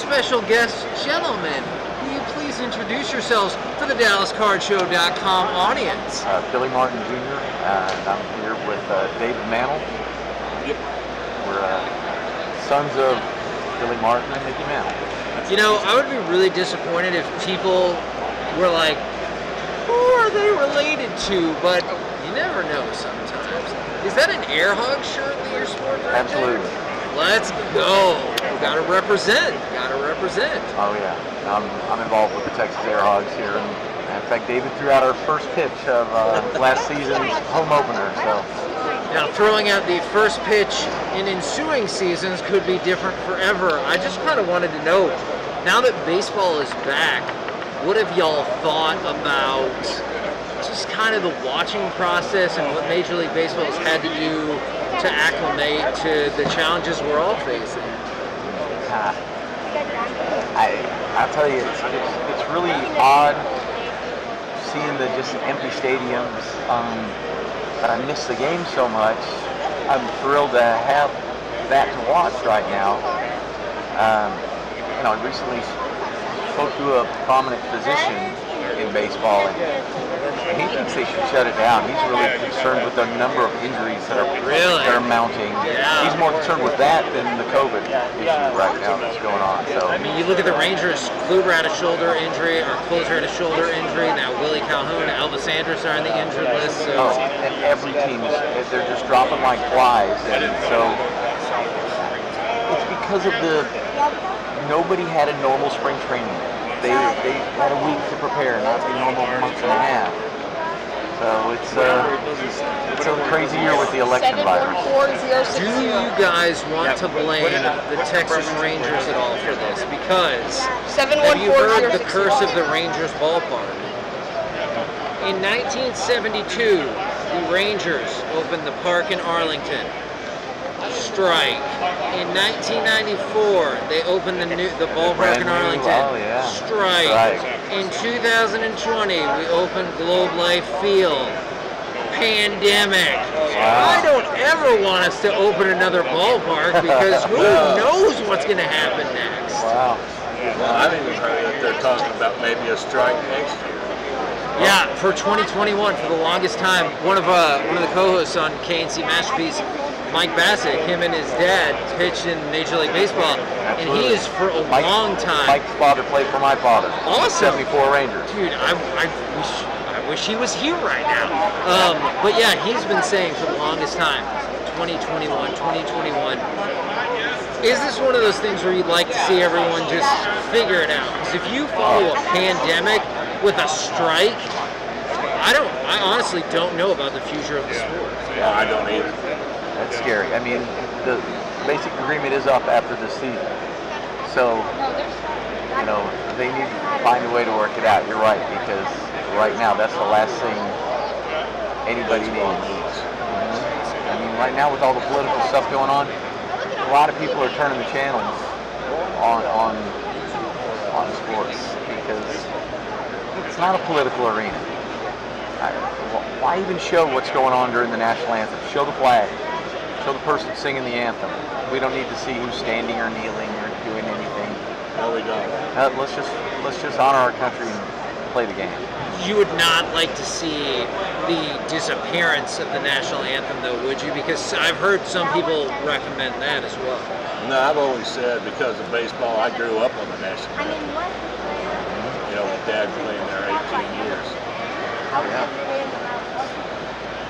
special guests. Gentlemen, will you please introduce yourselves for the DallasCardShow.com audience? Billy Martin Jr., and I'm here with David Mantle. Yep. We're sons of Billy Martin and Mickey Mantle. You know, I would be really disappointed if people were like, who are they related to? But you never know sometimes. Is that an Air Hog shirt that you're sporting right Absolutely. there? Let's go. We gotta represent. Gotta represent. Oh yeah. I'm involved with the Texas Air Hogs here, and in fact, David threw out our first pitch of last season's home opener. So now, throwing out the first pitch in ensuing seasons could be different forever. I just kind of wanted to know, now that baseball is back, what have y'all thought about just kind of the watching process and what Major League Baseball has had to do to acclimate to the challenges we're all facing? I'll tell you, it's really odd seeing the just empty stadiums. But I miss the game so much. I'm thrilled to have that to watch right now. I recently spoke to a prominent physician in baseball, and he thinks they should shut it down. He's really concerned with the number of injuries that are mounting. Yeah. He's more concerned with that than the COVID issue right now that's going on. So I mean, you look at the Rangers. Kluber had a shoulder injury. Our closer had a shoulder injury. Now Willie Calhoun, Elvis Andrus are on the injured list. So and every team they're just dropping like flies, and so it's because of nobody had a normal spring training. They had a week to prepare, not the normal month and a half. So it's a crazy year with the election virus. Do you guys want to blame the Texas Rangers at all for this? Because have you heard the curse of the Rangers ballpark? In 1972, the Rangers opened the park in Arlington. Strike. In 1994, they opened the ballpark in Arlington. Oh, yeah. Strike. In 2020, we opened Globe Life Field. Pandemic. Wow. I don't ever want us to open another ballpark because who knows what's going to happen next. Wow. Well, I've even heard that they're talking about maybe a strike next year. Yeah, for 2021, for the longest time, one of the co-hosts on KNC Masterpiece, Mike Bassett, him and his dad pitched in Major League Baseball, and he is for a long time. Mike's father played for my father. Awesome. 74 Rangers. Dude, I wish he was here right now. But yeah, he's been saying for the longest time, 2021. Is this one of those things where you'd like to see everyone just figure it out? Because if you follow a pandemic with a strike, I honestly don't know about the future of the sport. Yeah, I don't either. That's scary. I mean, the basic agreement is up after this season. So, they need to find a way to work it out. You're right, because right now that's the last thing anybody needs. I mean, right now with all the political stuff going on, a lot of people are turning the channels on sports because it's not a political arena. Why even show what's going on during the national anthem? Show the flag. Show the person singing the anthem. We don't need to see who's standing or kneeling or doing anything. No, we don't. Let's just honor our country and play the game. You would not like to see the disappearance of the national anthem, though, would you? Because I've heard some people recommend that as well. No, I've always said because of baseball, I grew up on the national anthem. With Dad playing there 18 years. Yeah.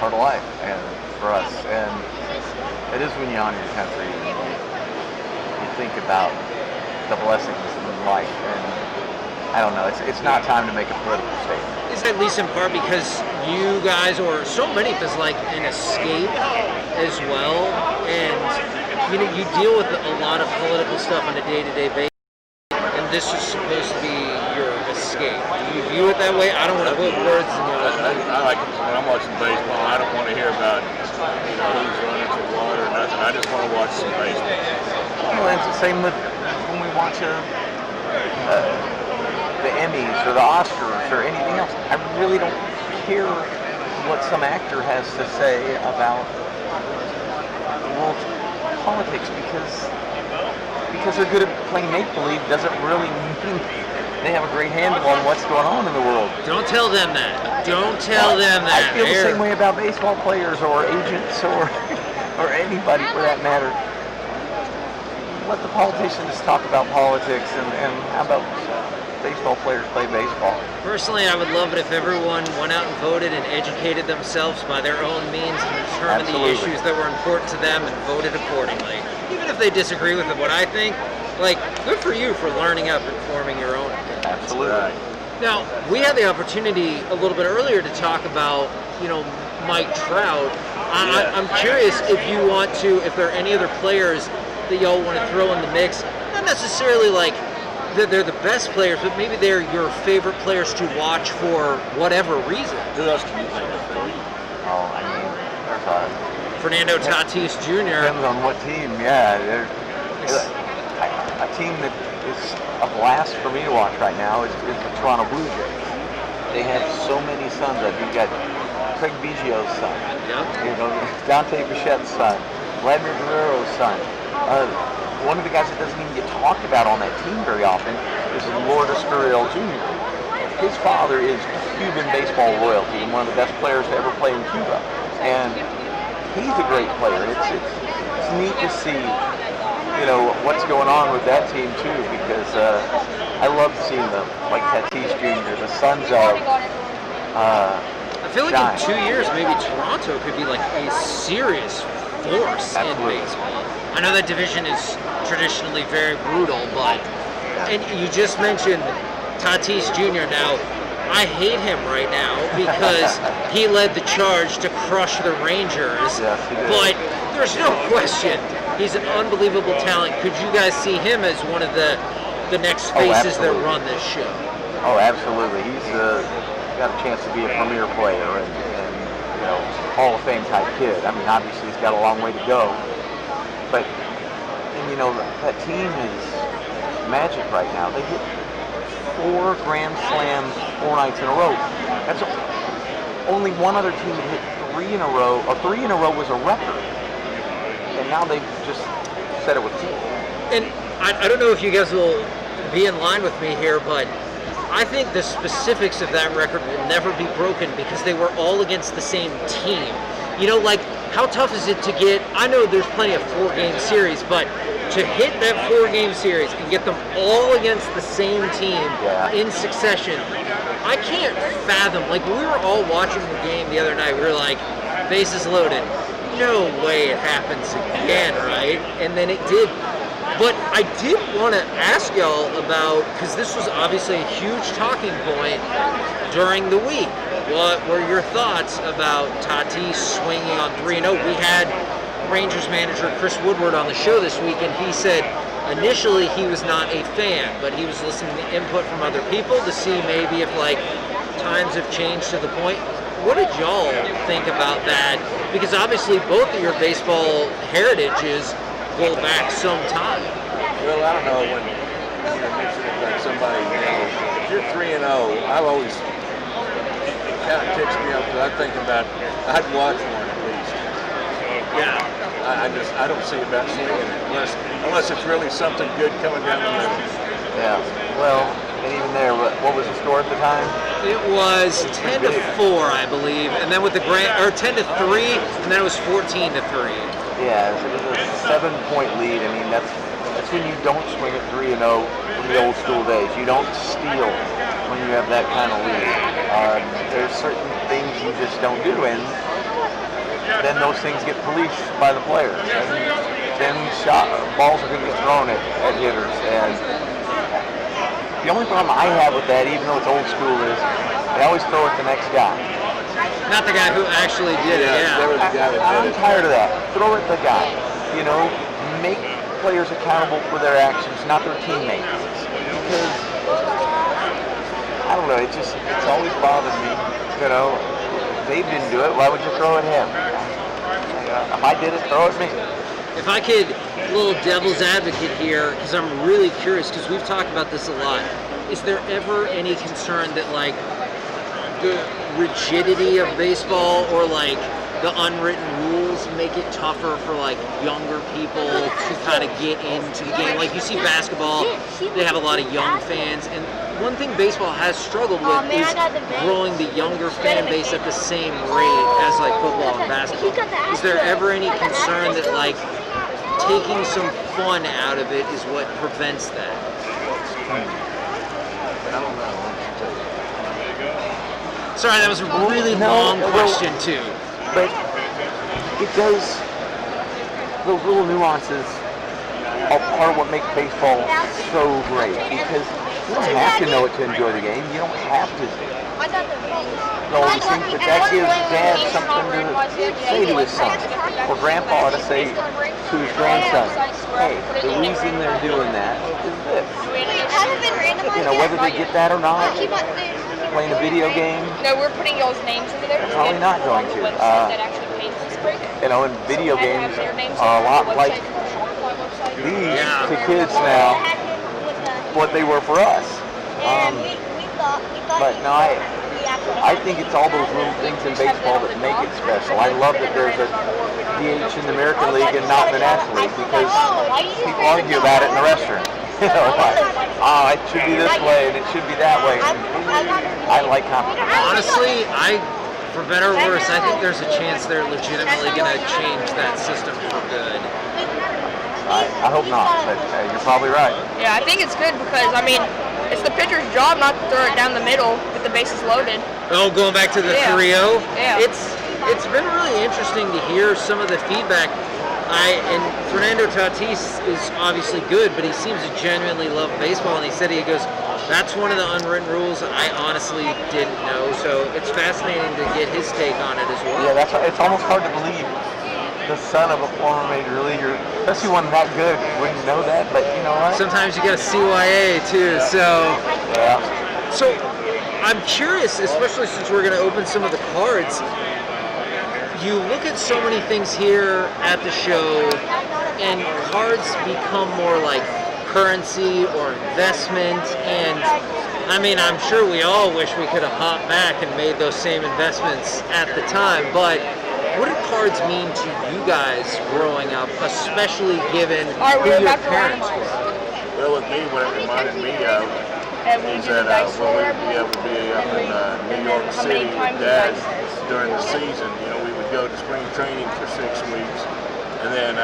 Part of life, and for us, and it is when you honor your country, you think about the blessings in life, and I don't know, it's not time to make a political statement. Is at least in part because you guys, or so many of us, like an escape as well, and you deal with a lot of political stuff on a day-to-day basis, and this is supposed to be your escape. Do you view it that way? I don't want to put words in your mouth. I like it when I'm watching baseball. I don't want to hear about who's running for what or nothing. I just want to watch some baseball. Well, it's the same with when we watch the Emmys or the Oscars or anything else. I really don't care what some actor has to say about world politics because because they're good at playing make-believe doesn't really mean they have a great handle on what's going on in the world. Don't tell them that. Don't tell them that. I feel the same way about baseball players or agents or anybody for that matter. Let the politicians talk about politics, and how about baseball players play baseball? Personally, I would love it if everyone went out and voted and educated themselves by their own means and determined the issues that were important to them and voted accordingly. Even if they disagree with what I think, like, good for you for learning up and forming your own opinion. Absolutely. Right. Now, we had the opportunity a little bit earlier to talk about, Mike Trout. I'm curious if there are any other players that y'all want to throw in the mix. Not necessarily like that they're the best players, but maybe they're your favorite players to watch for whatever reason. Who else can you think of? Oh, I mean, there's Fernando Tatis Jr. depends on what team. Yeah, a team that is a blast for me to watch right now is the Toronto Blue Jays. They have so many sons. You got Craig Biggio's son, Dante Bichette's son, Vladimir Guerrero's son. One of the guys that doesn't even get talked about on that team very often is Lourdes Gurriel Jr. His father is Cuban baseball royalty and one of the best players to ever play in Cuba. And he's a great player. It's neat to see, what's going on with that team too, because I love seeing them, like Tatis Jr., the sons of I feel like in 2 years, maybe Toronto could be like a serious force in baseball. I know that division is traditionally very brutal, and you just mentioned Tatis Jr. Now, I hate him right now because he led the charge to crush the Rangers, but there's no question he's an unbelievable talent. Could you guys see him as one of the next faces that run this show? Oh, absolutely. He's got a chance to be a premier player and Hall of Fame type kid. I mean, obviously he's got a long way to go. But, that team is magic right now. They hit 4 Grand Slams 4 nights in a row. That's only one other team that hit 3 in a row. 3 in a row was a record. And now they've just said it with teeth. And I don't know if you guys will be in line with me here, but I think the specifics of that record will never be broken because they were all against the same team. How tough is it to get, I know there's plenty of 4-game series, but to hit that 4-game series and get them all against the same team in succession, I can't fathom. Like, we were all watching the game the other night, we were like, bases loaded. No way it happens again, right? And then it did. But I did want to ask y'all about, because this was obviously a huge talking point during the week. What were your thoughts about Tatis swinging on 3-0? We had Rangers manager Chris Woodward on the show this week, and he said initially he was not a fan, but he was listening to input from other people to see maybe if times have changed to the point. What did y'all think about that? Because obviously both of your baseball heritages go back some time. Well, I don't know when you're mentioning like somebody, if you're 3-0, I've always, it kind of ticks me up because I'm thinking about, I'd watch one at least. Yeah. I don't see about swinging it unless it's really something good coming down the middle. Yeah. Well, and even there, what was the score at the time? It was 10-4, I believe, and then with the 10-3, and then it was 14-3. Yeah, it was a 7-point lead. I mean, that's when you don't swing at 3-0 from the old school days. You don't steal when you have that kind of lead. There's certain things you just don't do, and then those things get policed by the players. And then balls are going to get thrown at hitters. And the only problem I have with that, even though it's old school, is they always throw it the next guy. Not the guy who actually did it, I'm tired of that. Throw it the guy. Make players accountable for their actions, not their teammates. Because, I don't know, it's always bothered me. They didn't do it, why would you throw at him? If I did it, throw at me. If I could, a little devil's advocate here, because I'm really curious, because we've talked about this a lot. Is there ever any concern that, the rigidity of baseball or, the unwritten rules rules make it tougher for like younger people to kind of get into the game? Like you see basketball, they have a lot of young fans, and one thing baseball has struggled with is growing the younger fan base at the same rate as like football and basketball. Is there ever any concern that like taking some fun out of it is what prevents that? I don't know. Sorry, that was a really long question too. But it does, those little nuances are part of what makes baseball so great, because you don't have to know it to enjoy the game. You don't have to know all these things, but that gives Dad something to say to his son, or Grandpa to say to his grandson, hey, the reason they're doing that is this. You know, whether they get that or not, playing a video game. No, we're putting y'all's names into there. Probably not going to. That actually pays this break. You know, and video games are a lot like these to kids now, what they were for us. But no, I think it's all those little things in baseball that make it special. I love that there's a DH in the American League and not in the National League, because people argue about it in the restaurant. You know, like, it should be this way and it should be that way. I like competition. Honestly, for better or worse, I think there's a chance they're legitimately going to change that system for good. I hope not, but you're probably right. Yeah, I think it's good because, I mean, it's the pitcher's job not to throw it down the middle with the bases loaded. Oh, going back to the 3-0? Yeah. It's been really interesting to hear some of the feedback. And Fernando Tatis is obviously good, but he seems to genuinely love baseball, and he said, that's one of the unwritten rules I honestly didn't know, so it's fascinating to get his take on it as well. Yeah, it's almost hard to believe the son of a former major leaguer, especially one that good, wouldn't know that, but you know what? Sometimes you get a CYA too, so... Yeah. So, I'm curious, especially since we're going to open some of the cards, you look at so many things here at the show, and cards become more like currency or investment, and I mean, I'm sure we all wish we could have hopped back and made those same investments at the time, but what do cards mean to you guys growing up, especially given who your parents were? Well, with me, what it reminded me of is that when we would be up in New York City with Dad during the season, you know, we would go to spring training for 6 weeks, and then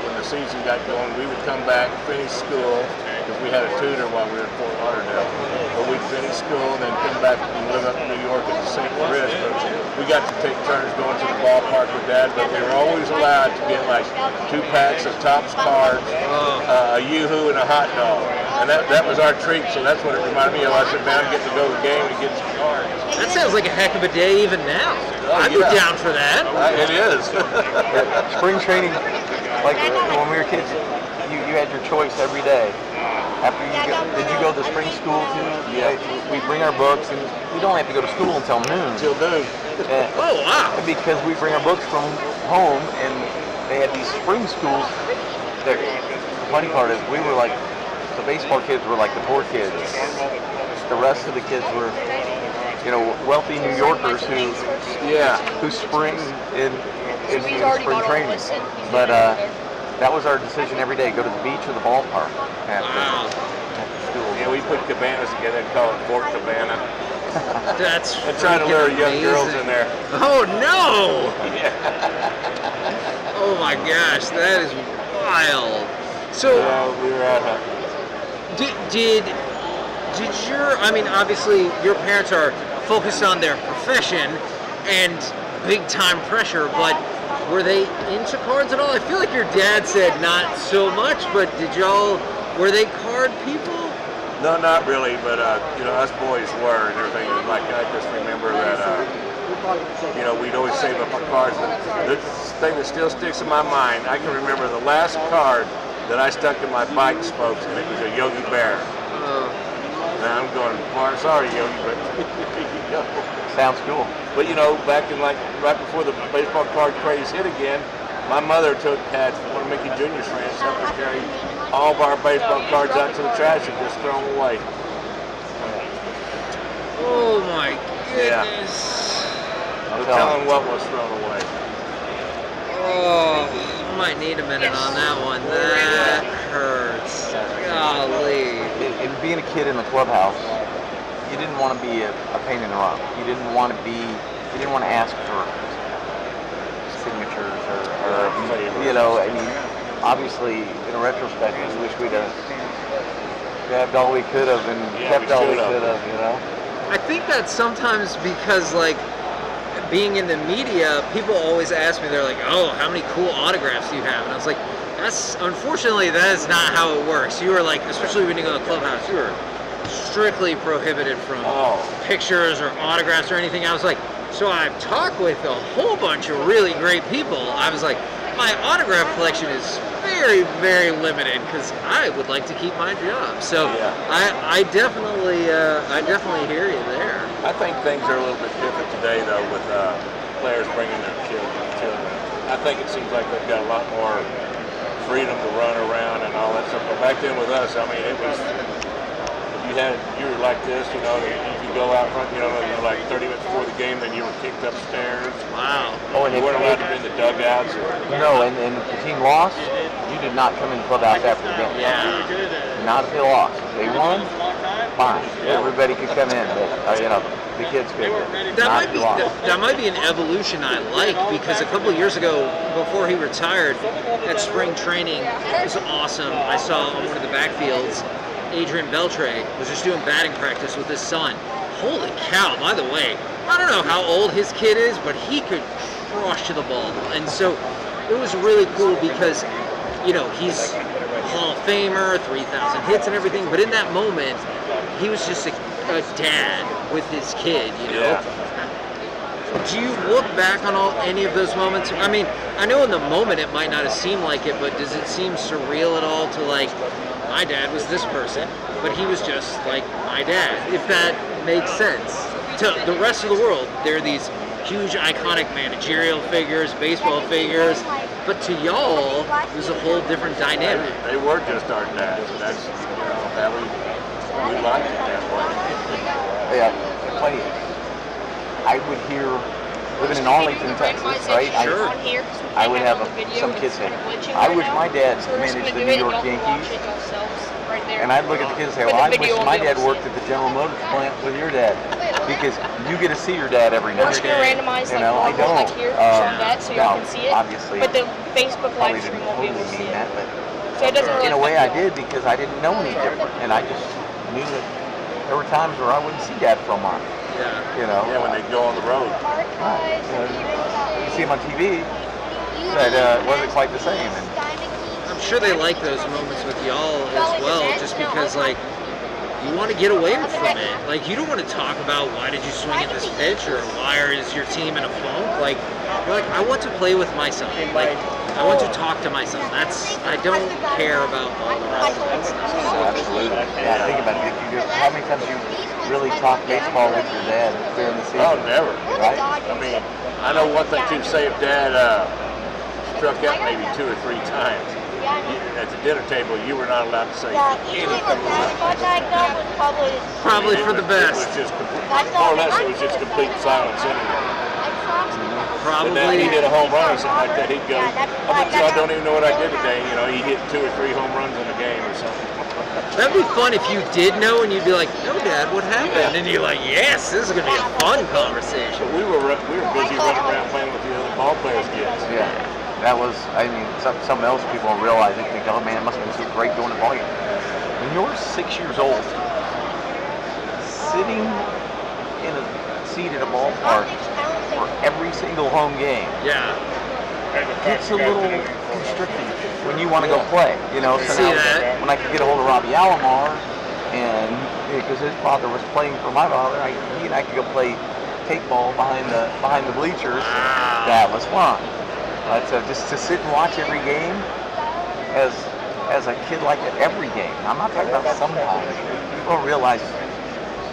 when the season got going, we would come back, finish school, because we had a tutor while we were in Fort Lauderdale, but we'd finish school and then come back and live up in New York at the St. Louis. But we got to take turns going to the ballpark with Dad, but we were always allowed to get like 2 packs of Topps cards, a Yoo-Hoo, and a hot dog. And that was our treat, so that's what it reminded me of. I said, man, I get to go to the game and get some cards. That sounds like a heck of a day even now. I'd be down for that. It is. Spring training, like when we were kids, you had your choice every day. After did you go to spring school too? Yeah. We bring our books, and we don't have to go to school until noon. Till noon. Oh, wow. Because we bring our books from home, and they had these spring schools. The funny part is we were like, the baseball kids were like the poor kids. The rest of the kids were, you know, wealthy New Yorkers who spring in spring training. But that was our decision every day: go to the beach or the ballpark. Wow. School. Yeah, we put cabanas together and call it Fort Cabana. That's and trying to lure young amazing. girls in there. Oh no! Oh my gosh, that is wild. So we were at did your, I mean, obviously your parents are focused on their profession and big time pressure, but were they into cards at all? I feel like your dad said not so much, but were they card people? No, not really, but you know, us boys were and everything. Like, I just remember that you know, we'd always save up our cards. But the thing that still sticks in my mind, I can remember the last card that I stuck in my bike spokes, and it was a Yogi Bear. Now I'm going, sorry, Yogi, but Sounds cool. But you know, back in like right before the baseball card craze hit again, my mother had one of Mickey Jr.'s friends helped her carry all of our baseball cards out to the trash and just throw them away. Oh my goodness. No telling what was thrown away. Oh, I might need a minute on that one. That hurts. Golly. And being a kid in the clubhouse, you didn't want to be a pain in the rump. You didn't want to ask for signatures or I mean, obviously, in retrospect, we wish we'd have grabbed all we could have and kept all we could have, I think that's sometimes because, like, being in the media, people always ask me, they're like, oh, how many cool autographs do you have? And I was like, unfortunately, that is not how it works. You are like, especially when you go to the clubhouse, you are strictly prohibited from pictures or autographs or anything. I was like, so I've talked with a whole bunch of really great people. I was like, my autograph collection is very, very limited because I would like to keep my job. So I definitely hear you there. I think things are a little bit different today, though, with players bringing their children. I think it seems like they've got a lot more freedom to run around and all that stuff. But back then with us, I mean, it was, you were like this, you could go out front, like 30 minutes before the game, then you were kicked upstairs. Wow. Oh, and you weren't allowed to be in the dugouts. No, and if the team lost, you did not come in the clubhouse after the game. Yeah. Not if they lost. If they won, fine. Everybody could come in, but, the kids could. That might be an evolution I like, because a couple of years ago, before he retired, at spring training, it was awesome. I saw on one of the backfields, Adrian Beltre was just doing batting practice with his son. Holy cow, by the way, I don't know how old his kid is, but he could crush the ball. And so it was really cool because, he's Hall of Famer, 3,000 hits and everything, but in that moment, he was just a dad with his kid, Yeah. Do you look back on any of those moments? I mean, I know in the moment it might not have seemed like it, but does it seem surreal at all to, like, my dad was this person, but he was just like my dad, if that makes sense? To the rest of the world, there are these huge iconic managerial figures, baseball figures, but to y'all, it was a whole different dynamic. They were just our dads. That's, that we liked it that way. Yeah, plenty. I would hear, living in Arlington, Texas, right? Sure. I would have some kids say, I wish my dad managed the New York Yankees. And I'd look at the kids and say, well, I wish my dad worked at the General Motors plant with your dad, because you get to see your dad every night. We're just gonna randomize I don't. like here, show that so y'all can see it. Obviously, but the Facebook live probably stream didn't won't be able totally to see mean it. that, but So it doesn't really in a way I affect did, because I didn't know any different, and I just knew that there were times where I wouldn't see Dad for a month. Yeah. Yeah, when they'd go on the road. Right. You see him on TV, but it wasn't quite the same. And I'm sure they like those moments with y'all as well, just because, like, you want to get away from it. Like, you don't want to talk about why did you swing at this pitch or why is your team in a funk. Like, you're like, I want to play with my son. Like, I want to talk to my son. I don't care about all the rest of that stuff. so absolutely. Yeah, think about it. How many times you really talk baseball with your dad during the season? Oh, never. Right? I mean, I know one thing too. Say if Dad struck out maybe 2 or 3 times at the dinner table, you were not allowed to say anything. Probably for the best. It was just more or less, it was just complete silence anyway. But now he did a home run or something like that, he'd go, I don't even know what I did today. He hit 2 or 3 home runs in a game or something. That'd be fun if you did know and you'd be like, no, Dad, what happened? And you're like, yes, this is going to be a fun conversation. But we were busy running around playing with the other ball players' kids. Yeah. That was, something else people don't realize. They think, oh man, it must have been so great going to ball game. When you're 6 years old, sitting in a seat at a ballpark for every single home game, it's a little constricting when you want to go play. So now, when I could get a hold of Robbie Alomar, and because his father was playing for my father, he and I could go play take ball behind the bleachers. That was fun. But just to sit and watch every game, as a kid like that, every game. I'm not talking about sometimes. People don't realize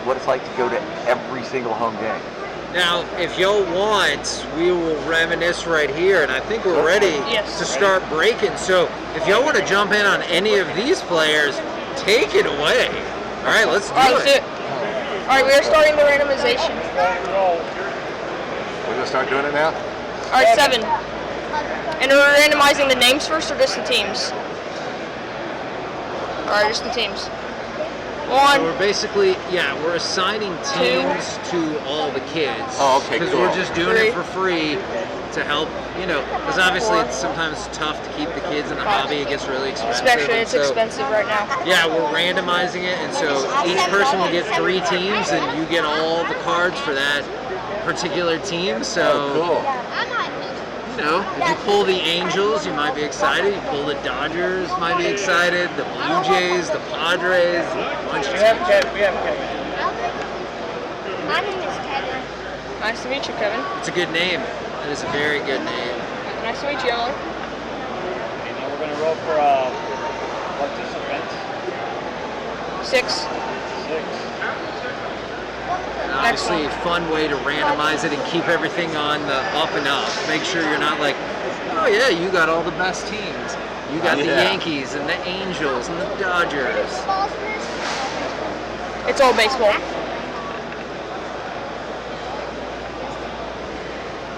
what it's like to go to every single home game. Now, if y'all want, we will reminisce right here, and I think we're ready to start breaking. So, if y'all want to jump in on any of these players, take it away. All right, let's do it. All right, we are starting the randomization. We're going to start doing it now? All right, 7. And are we randomizing the names first or just the teams? Alright, just the teams. So we're basically, we're assigning teams to all the kids. Oh, okay, Because cool. we're just doing it for free to help, because obviously it's sometimes tough to keep the kids in the hobby. It gets really expensive. Especially, it's expensive right now. Yeah, we're randomizing it, and so each person will get 3 teams, and you get all the cards for that particular team. So, cool. if you pull the Angels, you might be excited. You pull the Dodgers, might be excited. The Blue Jays, the Padres, a bunch of teams. We have Kevin. My name is Kevin. Nice to meet you, Kevin. It's a good name. It is a very good name. Nice to meet you, Ellen. Okay, now we're going to roll for participants. 6. 6. And obviously, a fun way to randomize it and keep everything on the up and up. Make sure you're not like, oh yeah, you got all the best teams. You got the Yankees and the Angels and the Dodgers. It's all baseball.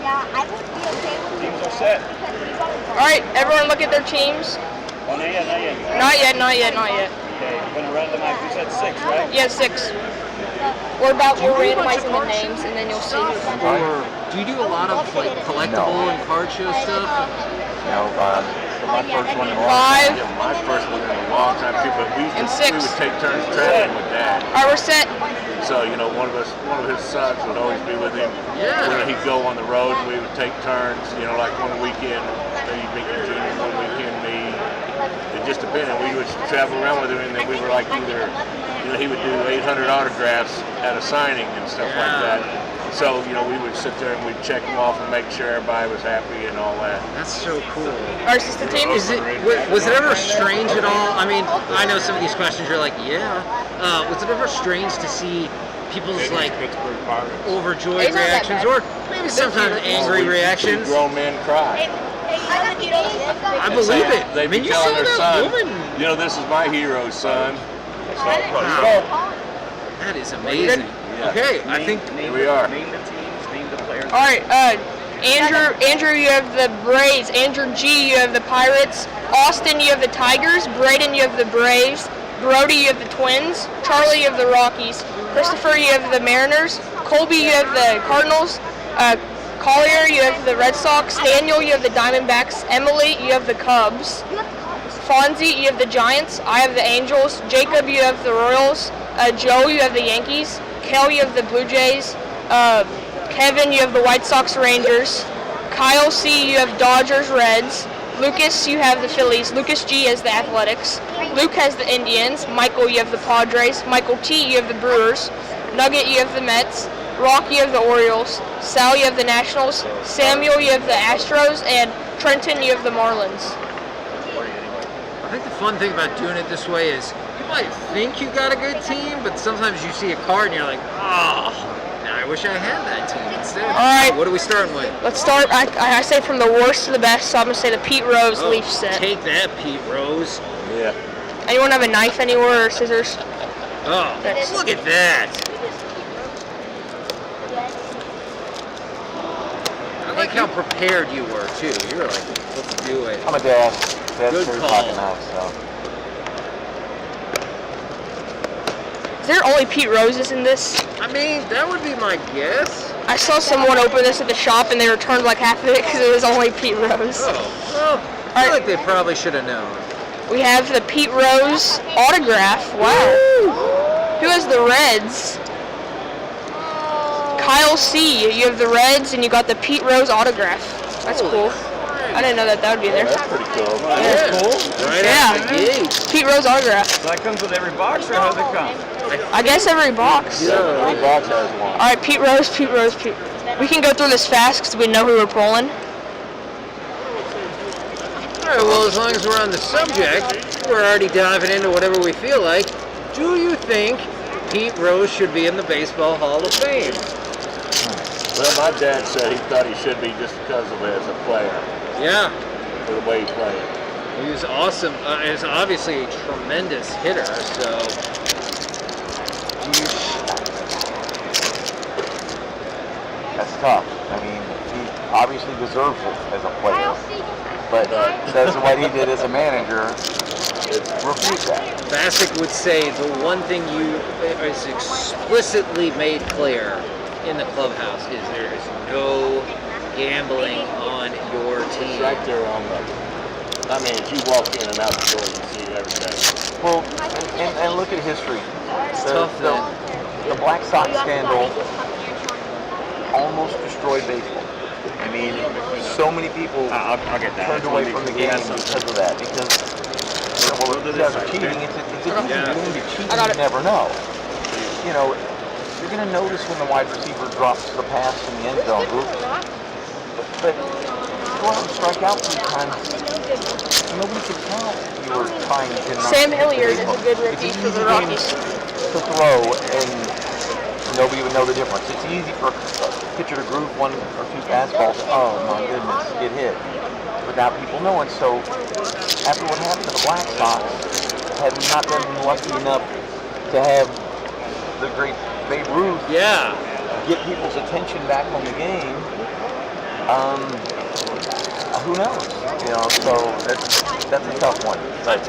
Yeah, I would be okay with Teams are set. Alright, everyone look at their teams. Oh, not yet, not yet. Not yet. Okay, we're going to randomize. You said 6, right? Yeah, 6. We're randomizing the names, and then you'll see. Or do you do a lot of like collectible and card show stuff? No, my first one in a long 5. Yeah, my first one in a long time too, but we And would 6. take turns traveling with Dad. Alright, we're set. So, one of his sons would always be with him. Yeah. When he'd go on the road, we would take turns, like one weekend, maybe meet the junior, one weekend me. It just depended. We would travel around with him, and then we were like either, he would do 800 autographs at a signing and stuff like that. So, we would sit there and we'd check them off and make sure everybody was happy and all that. That's so cool. Alright, is this the team? Was it ever strange at all? I mean, I know some of these questions you're like, was it ever strange to see people's like overjoyed reactions or maybe sometimes angry reactions? Grown men cry. I believe it. They'd be You telling saw their that son, woman. this is my hero, son. Wow. That is amazing. Okay, I think here we are. Name the teams, name the players. Alright, Andrew, you have the Braves. Andrew G, you have the Pirates. Austin, you have the Tigers. Braden, you have the Braves. Brody, you have the Twins. Charlie, you have the Rockies. Christopher, you have the Mariners. Colby, you have the Cardinals. Collier, you have the Red Sox. Daniel, you have the Diamondbacks. Emily, you have the Cubs. Fonzie, you have the Giants. I have the Angels. Jacob, you have the Royals. Joe, you have the Yankees. Kel, you have the Blue Jays. Kevin, you have the White Sox Rangers. Kyle C, you have Dodgers Reds. Lucas, you have the Phillies. Lucas G has the Athletics. Luke has the Indians. Michael, you have the Padres. Michael T, you have the Brewers. Nugget, you have the Mets. Rock, you have the Orioles. Sal, you have the Nationals. Samuel, you have the Astros. And Trenton, you have the Marlins. I think the fun thing about doing it this way is you might think you got a good team, but sometimes you see a card and you're like, I wish I had that team instead. All right. What are we starting with? Let's start. I say from the worst to the best, so I'm going to say the Pete Rose Leaf set. Take that, Pete Rose. Yeah. Anyone have a knife anywhere or scissors? Oh, Thanks. look at that. I like how prepared you were, too. You were like, let's do it. I'm a dad. Dad's Good pretty call. fucking nice, so. Is there only Pete Roses in this? I mean, that would be my guess. I saw someone open this at the shop and they returned like half of it because it was only Pete Rose. Oh, well, I feel like they probably should have known. We have the Pete Rose autograph. Wow. Who has the Reds? Kyle C. You have the Reds and you got the Pete Rose autograph. That's cool. I didn't know that would be there. That's pretty cool. That's cool. Right out the gate. Pete Rose autograph. So that comes with every box, or how does it come? I guess every box. Yeah, every box has one. All right, Pete Rose. We can go through this fast because we know who we're pulling. All right, well, as long as we're on the subject, we're already diving into whatever we feel like. Do you think Pete Rose should be in the Baseball Hall of Fame? Well, my dad said he thought he should be just because of it as a player, Yeah, for the way he played. he was awesome. He's obviously a tremendous hitter, so... That's tough. I mean, obviously deserves it as a player, but that's what he did as a manager. Refute that. Bassick would say the one thing is explicitly made clear in the clubhouse is there is no gambling on your team. Right there on the. I mean, as you walk in and out the door, you see it every day. Well, and look at history. The Black Sox scandal almost destroyed baseball. I mean, so many people I'll get that. turned away from the game because of that. Because well, if you guys are cheating, it's an easy game to cheat. You never know. You know, you're going to notice when the wide receiver drops the pass in the end zone. But go out and strike out sometimes. Nobody could tell you were trying to not. Sam Hilliard is a good rookie for the Rockies. To throw and nobody would know the difference. It's easy for a pitcher to groove one or two fastballs. Oh my goodness, get hit without people knowing. So after what happened to the Black Sox, had we not been lucky enough to have the great Babe Ruth get people's attention back on the game, who knows? You know, so that's a tough one. But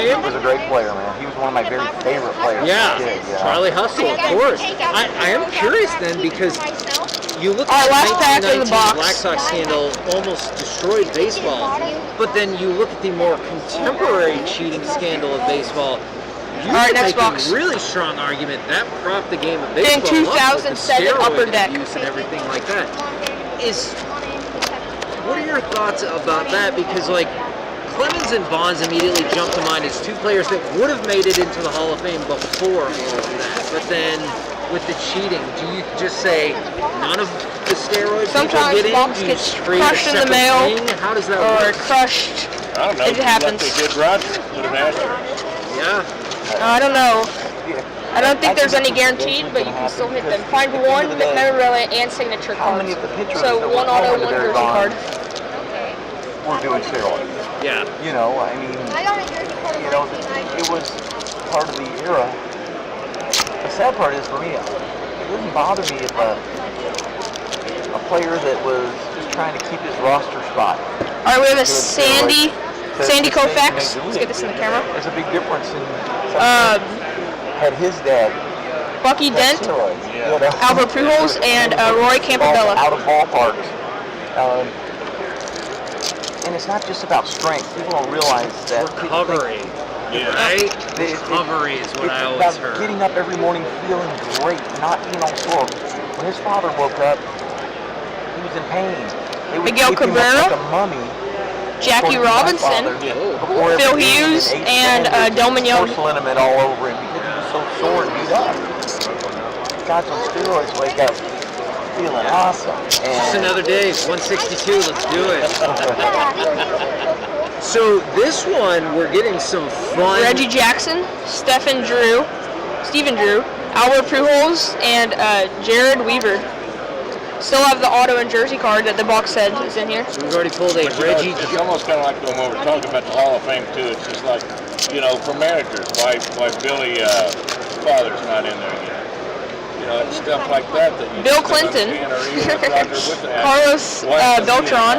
he was a great player, man. He was one of my very favorite players. Yeah, Charlie Hustle, of course. I am curious then because you look at the 1919 Black Sox scandal almost destroyed baseball, but then you look at the more contemporary cheating scandal of baseball. You make a really strong argument that propped the game of baseball. In 2007, Upper Deck use and everything like that. What are your thoughts about that? Because like Clemens and Bonds immediately jumped to mind as two players that would have made it into the Hall of Fame before all of that. But then with the cheating, do you just say none of the steroids sometimes people box gets crushed in the mail How does that or work? crushed? I don't know. It happens. Like they did Roger with an asterisk. Yeah. I don't know. I don't think there's any guaranteed, but you can still hit them. Find one memorabilia and signature cards. So one auto, one jersey card. We're doing steroids. Yeah. You know, I mean, it was part of the era. The sad part is for me, it wouldn't bother me if a player that was just trying to keep his roster spot. All right, we have a Sandy Koufax. Let's get this in the camera. There's a big difference in had his dad. Bucky Dent, Albert Pujols, and Roy Campobella. Out of ballparks. And it's not just about strength. People don't realize that. Recovery. Right? Recovery is what I always heard. Getting up every morning feeling great, not being all sore. When his father woke up, he was in pain. They would Miguel keep him up Cabrera, like a mummy. Jackie Robinson, Phil Hughes, and Del Muñoz. Liniment all over him because he was so sore and beat up. Guys on steroids wake up feeling awesome. And just another day, 162, let's do it. So this one, we're getting some fun. Reggie Jackson, Stephen Drew, Albert Pujols, and Jared Weaver. Still have the auto and jersey card that the box said is in here. So we've already pulled a Reggie. It's almost kind of like when we're talking about the Hall of Fame too. It's just like, for managers, why Billy Father's not in there yet. It's stuff like that you Bill Clinton, Carlos Beltran,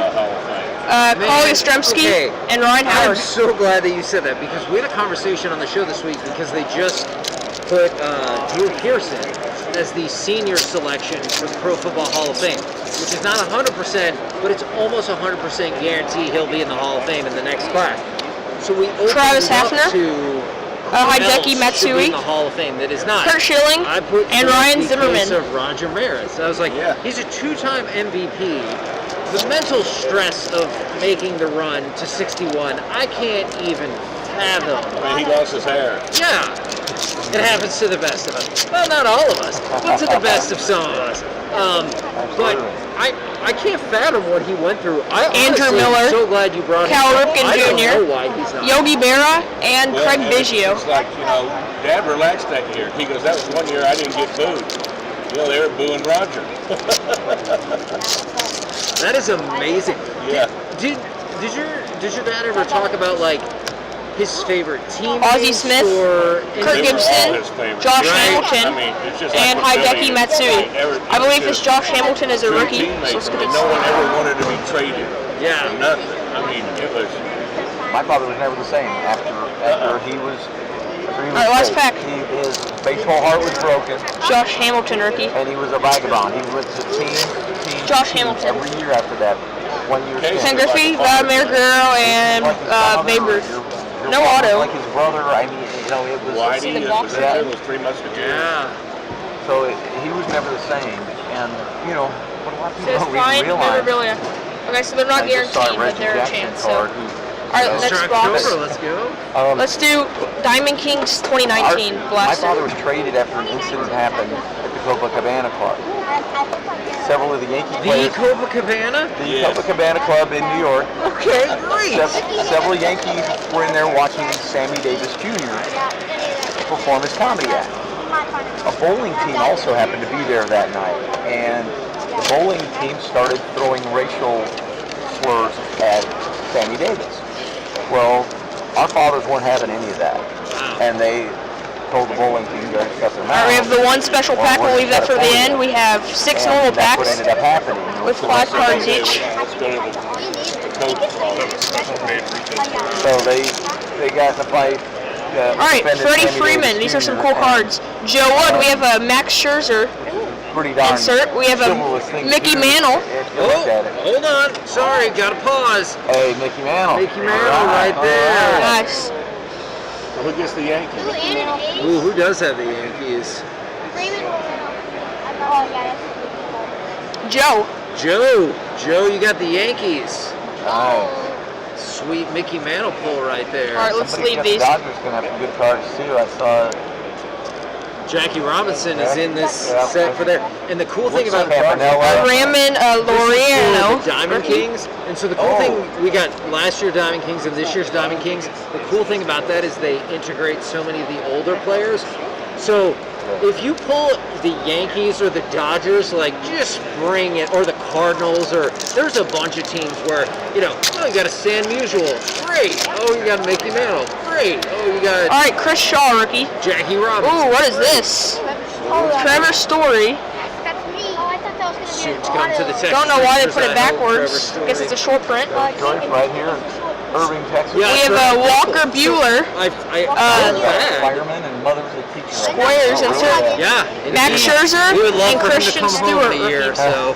Carl Yastrzemski, and Ryan Howard. I'm so glad that you said that because we had a conversation on the show this week because they just put Drew Pearson as the senior selection for the Pro Football Hall of Fame, which is not 100%, but it's almost 100% guarantee he'll be in the Hall of Fame in the next class. So we opened Travis Hafner, Hideki Matsui, in the Hall of Fame that is not. Kurt Schilling, and Ryan Zimmerman. Of Roger Maris. I was like, he's a two-time MVP. The mental stress of making the run to 61, I can't even fathom. He lost his hair. Yeah. It happens to the best of us. Well, not all of us, but to the best of some of us. But I can't fathom what he went through. Andrew Miller, I'm so glad you brought Cal him up. Ripken I don't Jr., know why he's not. Yogi Berra, and Craig Biggio. It's like, Dad relaxed that year. He goes, that was one year I didn't get booed. They were booing Roger. That is amazing. Yeah. Did your dad ever talk about like his favorite team. Ozzie Smith, or Kirk Gibson, Josh Hamilton, It's just like and what Hideki Billy Matsui. is. I believe this Josh Hamilton is a Good rookie. So teammates. let's get I mean, it no one started. ever wanted to be traded. Yeah. For nothing. I mean, it was. My father was never the same after he was. All right, last pack. His baseball heart was broken, Josh Hamilton rookie. and he was a vagabond. He went to team Josh Hamilton. every year after that. 1 year. Ken Griffey, Vladimir Guerrero, and Babe Ruth. No auto. Like his brother. I mean, you know, it was. Whitey the box that set. was 3 Musketeers. Yeah. So he was never the same, and you know what a lot of people Says don't fine even realize. memorabilia. Okay, so they're not I just saw guaranteed, but Reggie they're a Jackson chance. So. card. Alright, Mr. next box. October, let's go. Let's do Diamond Kings 2019 My Blaster. father was traded after an incident happened at the Copacabana Club. Several of the Yankee The players. Copacabana? The Copacabana Club in New York. Okay, great. Several Yankees were in there watching Sammy Davis Jr. perform his comedy act. A bowling team also happened to be there that night, and the bowling team started throwing racial slurs at Sammy Davis. Well, our fathers weren't having any of that, and they told the bowling team to shut their mouth. Alright, we have the one special pack. We'll leave that for the end. We have 6 normal That's what packs ended up happening. with 5 cards each. Let's go to the coach. So they got in a fight. Alright, Freddie Freeman. These are some cool cards. Joe Wood. We have a Max Scherzer Pretty darn insert. We have a chivalrous thing Mickey to do Mantle. if you look at it. Hold on. Sorry, gotta pause. Hey, Mickey Mantle. Mickey Mantle right there. Nice. Who gets the Yankees? Ooh, who does have the Yankees? Joe. Joe, you got the Yankees. Nice. Sweet Mickey Mantle pull right there. Alright, let's Somebody leave got these. The Dodgers gonna have some good cards too. I saw. Jackie Robinson is in this set for there. And the cool thing about Raymond Laureano. the Diamond Kings. And so the cool thing, we got last year Diamond Kings and this year's Diamond Kings. The cool thing about that is they integrate so many of the older players. So if you pull the Yankees or the Dodgers, like just bring it, or the Cardinals, or there's a bunch of teams where, you know, oh, you got a San Musial, great. Oh, you got a Mickey Mantle, great. Oh, you got Alright, Chris Shaw, rookie. Jackie Robinson. Ooh, what is this? Trevor Story. Soon to come to the Texas Don't know why they Rangers, put it I hope, backwards. Trevor Story. Guess it's a short print. Joint right here in Irving, Texas. Yeah, We have Trevor- Walker Bueller. I feel bad. Firemen and mothers of teachers. Squares insert. Yeah. Max indeed. Scherzer We would love and for Christian him to come Stewart, home in a year. rookie. So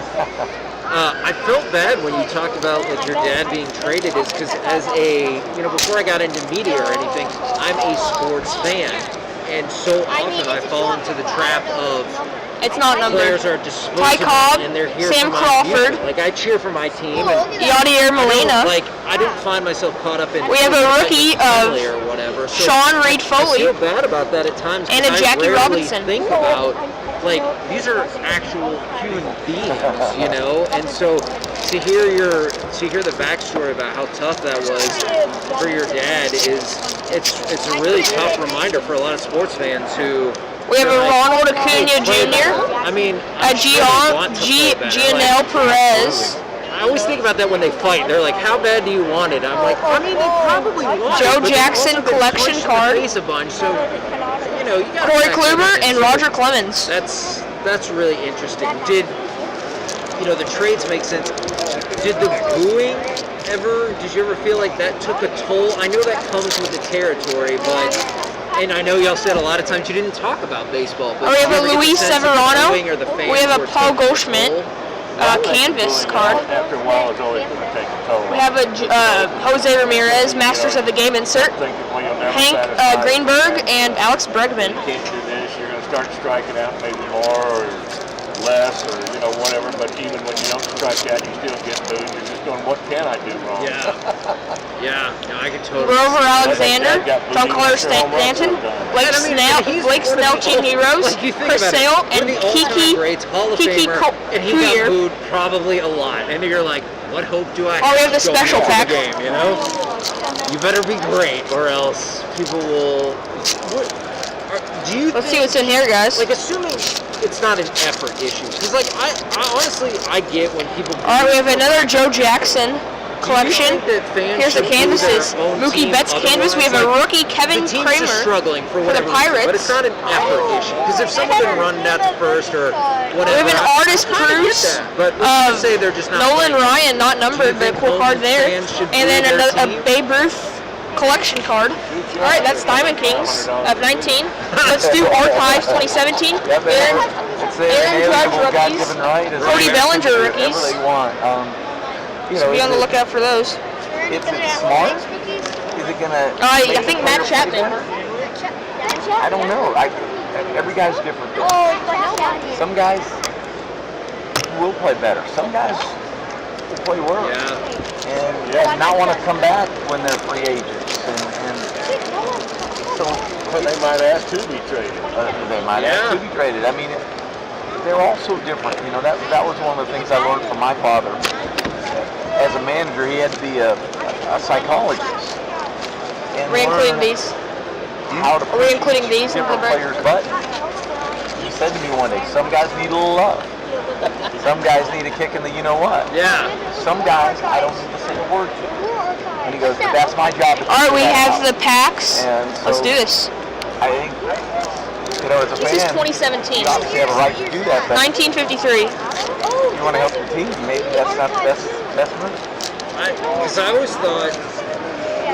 I felt bad when you talked about like your dad being traded, is because as a, you know, before I got into media or anything, I'm a sports fan, and so often I fall into the trap of It's not numbered. players are disposable Ty Cobb, and they're here Sam for my Crawford. amusement. Like I cheer for my team, and Yadier Molina. like I don't find myself caught up in We have a rookie of family or whatever. So Sean Reed I Foley. feel bad about that at times. And a 'cause Jackie I rarely Robinson. think about, like, these are actual human beings, you know. And so to hear the backstory about how tough that was for your dad it's a really tough reminder for a lot of sports fans who. We have a they're like, Ronald Acuna "Hey, play Jr. better." I mean, I'm sure they want to play better. Gianel Perez. I always think about that when they fight. They're like, "How bad do you want it?" I'm like, "I mean, they probably want Joe it." but they've Jackson also been collection punched in card. the face a bunch, so you know, you got Corey Kluber and Roger Clemens. That's really interesting. Did you know the trades make sense? Did the booing ever? Did you ever feel like that took a toll? I know that comes with the territory, but. And I know y'all said a lot of times you didn't talk about baseball. But We have did a you ever get the Luis sense that the Severino. booing or the fans We have a were Paul taking a Goldschmidt. toll? Canvas card. After a while, it's always going to take a toll. We have a Jose Ramirez, Masters of the Game insert. Thinking, well, you'll never Hank satisfy. Greenberg and Alex Bregman. You can't do this. You're going to start striking out maybe more or less or, you know, whatever. But even when you don't strike out, you still get booed. You're just going, what can I do wrong? Yeah, no, I can totally. Grover see Alexander, John Carter Stanton, Blake Snell, Team Heroes, Like you think Chris about it, Sale, one of and the all-time greats, Hall of Famer, and he got Coulier. booed probably a lot. And you're like, what hope do I have? Oh, we have the going special into pack. the game, you know? You better be great, or else people will. Do you? Let's see think, what's in here, guys. Like, assuming it's not an effort issue, because like I honestly I get when people. All right, we have another Joe Jackson collection. Here's the canvases. Mookie Betts canvas. We have a rookie, Kevin the teams Kramer, are struggling for the whatever reason, Pirates. but it's not an effort issue. Because if someone had run out to first or whatever, We have an artist I kinda get Bruce, that, but let's just say they're just not Nolan playing. Ryan, not numbered, but a cool card there. And then a Babe Ruth collection card. All right, that's Diamond Kings of 19. Let's do Archives 2017. Aaron Judge rookies. Cody Bellinger rookies. Whatever they want. So be on the lookout for those. Is it smart? Is it gonna? I think Matt Chapman. I don't know. Every guy's different. Some guys will play better. Some guys will play worse. And not want to come back when they're free agents. And so, But they might ask to be traded. they might have to be traded. I mean, they're all so different. You know, that was one of the things I learned from my father. As a manager, he had to be a psychologist. And Are we including these? How to Are we including these in the different break? players' buttons. He said to me one day, some guys need a little love. Some guys need a kick in the you-know-what. Yeah. Some guys I don't need to say a word to. And he goes, but that's my job. All right, we have the packs. And so Let's do this. I think, you know, as a This is fan, 2017. you obviously have a right to do that, but 1953. if you want to help your team, maybe that's not the best move. Because I always thought.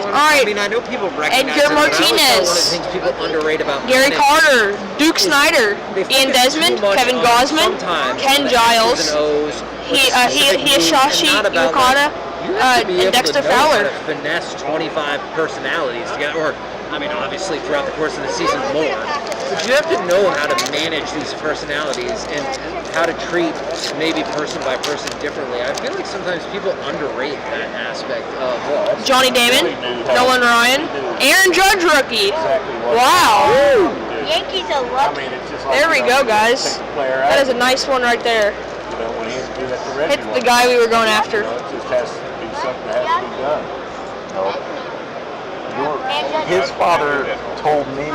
All right. I mean, I know people recognize Edgar it, but I always thought one of Martinez. the things people underrate about Gary Phoenix Carter, Duke Snyder, they Ian focus Desmond, too much Kevin on Gosman, sometimes Ken the Giles, X's and O's, but the specific moves, Hisashi and not about, Okada, you have to be and able Dexter to know Fowler. how to finesse 25 personalities together, or I mean, obviously throughout the course of the season more. But you have to know how to manage these personalities and how to treat maybe person by person differently. I feel like sometimes people underrate that aspect of Johnny Damon, Nolan Ryan, Aaron Judge rookie. Wow. Yankees are lucky. It's just like, There we go, guys. take the player That out, is a nice one right there. when he do that to Reggie Hits the guy we were going after. It just has to be something that has to be done. His father told me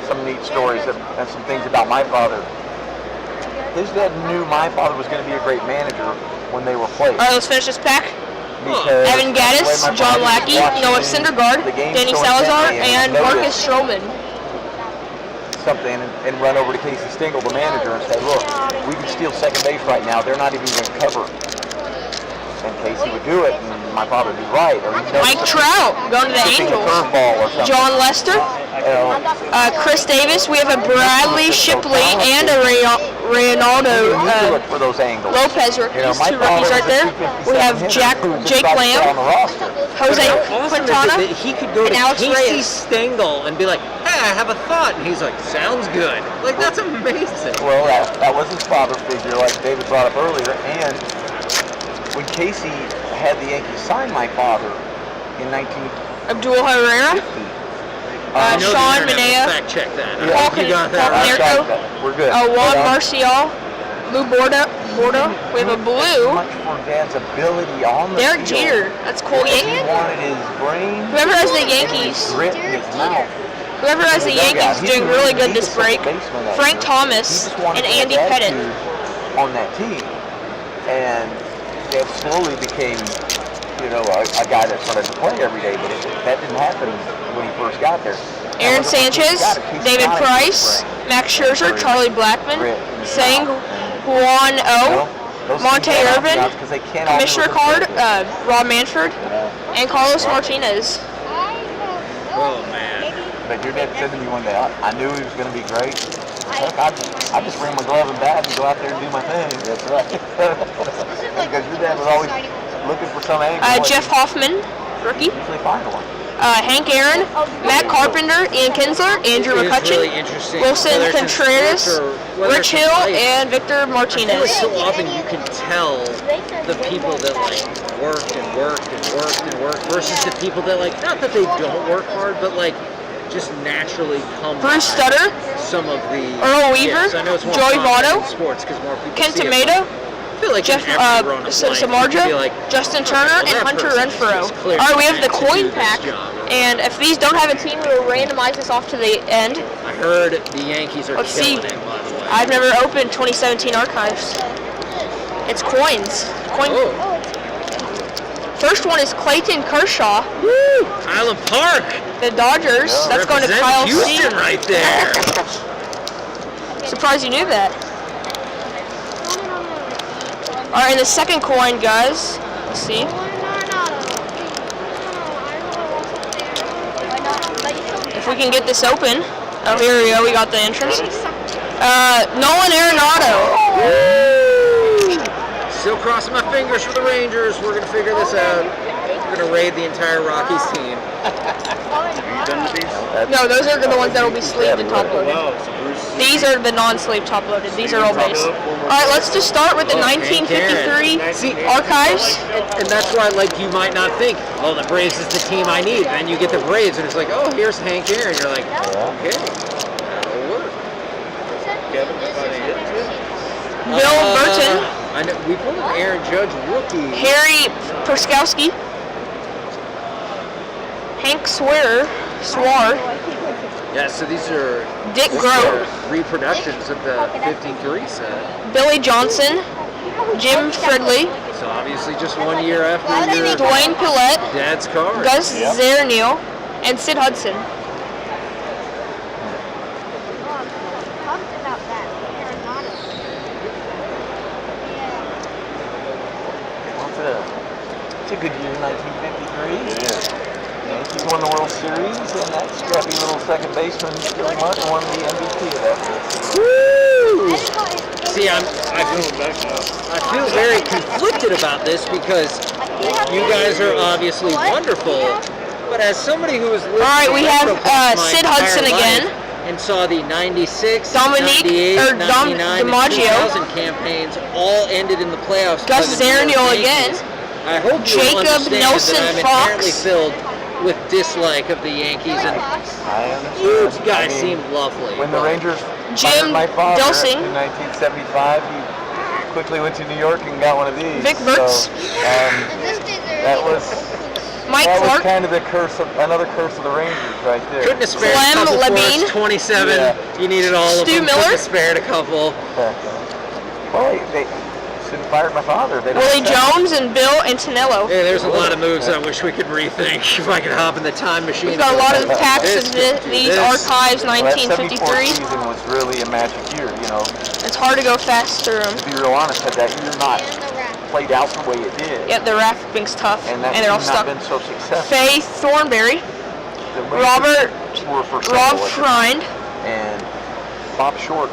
some neat stories and some things about my father. His dad knew my father was going to be a great manager when they were playing. All right, let's finish this pack. Because Evan Gaddis, the way my John father Lackey, watched Noah the Syndergaard, game Danny so Salazar, intently and noticed Marcus Stroman. something and run over to Casey Stengel, the manager, and say, look, we can steal second base right now. They're not even going to cover. And Casey would do it, and my father would be right. Or Mike Trout going to the Angels. John Lester, Chris Davis. We have a Bradley Shipley and a Reynaldo for those angles. Lopez rookies. You know, Two rookies right there. We have Jake Lamb, Jose Quintana, he could go and to Alex Casey Reyes. Stengel and be like, hey, I have a thought. And he's like, sounds good. Like, that's amazing. Well, that was his father figure, like David brought up earlier. And when Casey had the Yankees sign my father in 1950, Abdul Herrera, I know the Sean internet will Manaea, fact check that. Yeah. I hope you got that right. we're good. Juan But, Marcial, Lou Bordeaux. We have a blue. much for Dad's ability on the Derek field. Jeter. That's cool. He Yankee. wanted his brain. Whoever has the and Yankees. his grit in his mouth. Whoever has the Yankees is doing really good this break. Frank Thomas and Andy Pettit. On that team. And Dad slowly became, a guy that started to play every day, but that didn't happen when he first got there. Aaron Sanchez, David Price, Max Scherzer, Charlie Blackmon, Sang Juan O, Monte Irvin, Commissioner card, Rob Manfred, and Carlos Martinez. Oh, man. But your dad said to me one day, I knew he was going to be great. Look, I just bring my glove and bat and go out there and do my thing. That's right. Because your dad was always looking for some angle. Jeff Hoffman, rookie. Usually find one. Hank Aaron, Matt Carpenter, Ian Kinsler, Andrew It is McCutcheon, really interesting, Wilson whether it's in Contreras, sports or whether Rich it's in Hill, life. and Victor I feel like Martinez. so often you can tell the people that like worked and worked and worked and worked versus the people that like, not that they don't work hard, but like just naturally come Bruce by Stutter, some of the Earl Weaver, yes, I know it's more Joey common Votto, in sports because more people Ken see it, Tomato, but I feel like Jeff in every run of life, you could Samardzija, be like, Justin okay, Turner, well, and that Hunter person is Renfroe. just clearly All right, we have the meant to do coin this pack, job. and if these don't have a team, we'll randomize this off to the end. I heard the Yankees are Let's killing see. it, by the way. I've never opened 2017 archives. It's coins. Coin. Oh. First one is Clayton Kershaw. Woo! Island Park. The Dodgers. Yeah. That's going to Represent Kyle Houston C. right there. Surprised you knew that. All right, and the second coin, guys. Let's see. If we can get this open. Oh, here we go. We got the entrance. Nolan Arenado. Still crossing my fingers for the Rangers. We're going to figure this out. We're going to raid the entire Rockies team. No, those are the ones that will be sleeved and top loaded. These are the non-sleeve top loaded. These are all base. All right, let's just start with the 1953 archives. And that's why, like, you might not think, oh, the Braves is the team I need. Then you get the Braves, and it's like, oh, here's Hank Aaron. You're like, okay, that'll work. Bill Burton. I know we pulled an Aaron Judge rookie. Harry Perskowski. Hank Swar. Yeah, so these are Dick Grove. reproductions of the 53 set. Billy Johnson. Jim Fridley. So obviously just 1 year after your Dwayne Pillette. dad's card. Gus Zernial. And Sid Hudson. It's a good year, 1953. It is. Yankees won the World Series, and that scrappy little second baseman, Billy Martin, won the MVP of that. Woo! See, I feel very conflicted about this because you guys are obviously wonderful, but as somebody who was living All right, we have Sid Hudson again. And saw the 96, Dominique 98, or 99, and DiMaggio. 2000 campaigns all ended in the playoffs. Gus by the New York Zernial Yankees. again. I hope you Jacob understand Nelson that I'm Fox. inherently filled with dislike of the Yankees, and I you understand. guys seem lovely. When the Rangers Jim fired my father Delsing. in 1975, he quickly went to New York and got one of these. Vic Bertz. So, that was Mike that was Clark. kind of the curse of another curse of the Rangers right there. Couldn't have spared Clem a couple for Levine. us, 27. Yeah. You needed all of Stu them. Miller. Couldn't have spared a couple. Well, they should have fired my father. They don't Willie have Jones and Bill Antonello. Hey, there's a lot of moves I wish we could rethink. If I could hop in the time machine. We've got a lot of packs of these This- archives, Well, that 74 1953. season was really a magic year, you know. It's hard to go fast through them. To be real honest, had that year not played out the way it did, Yep, the wrapping's tough, and that and they're all team stuck. not been so successful, Faye Thornberry, the Robert- Rangers were for sale Rob at the Friend, and Bob Short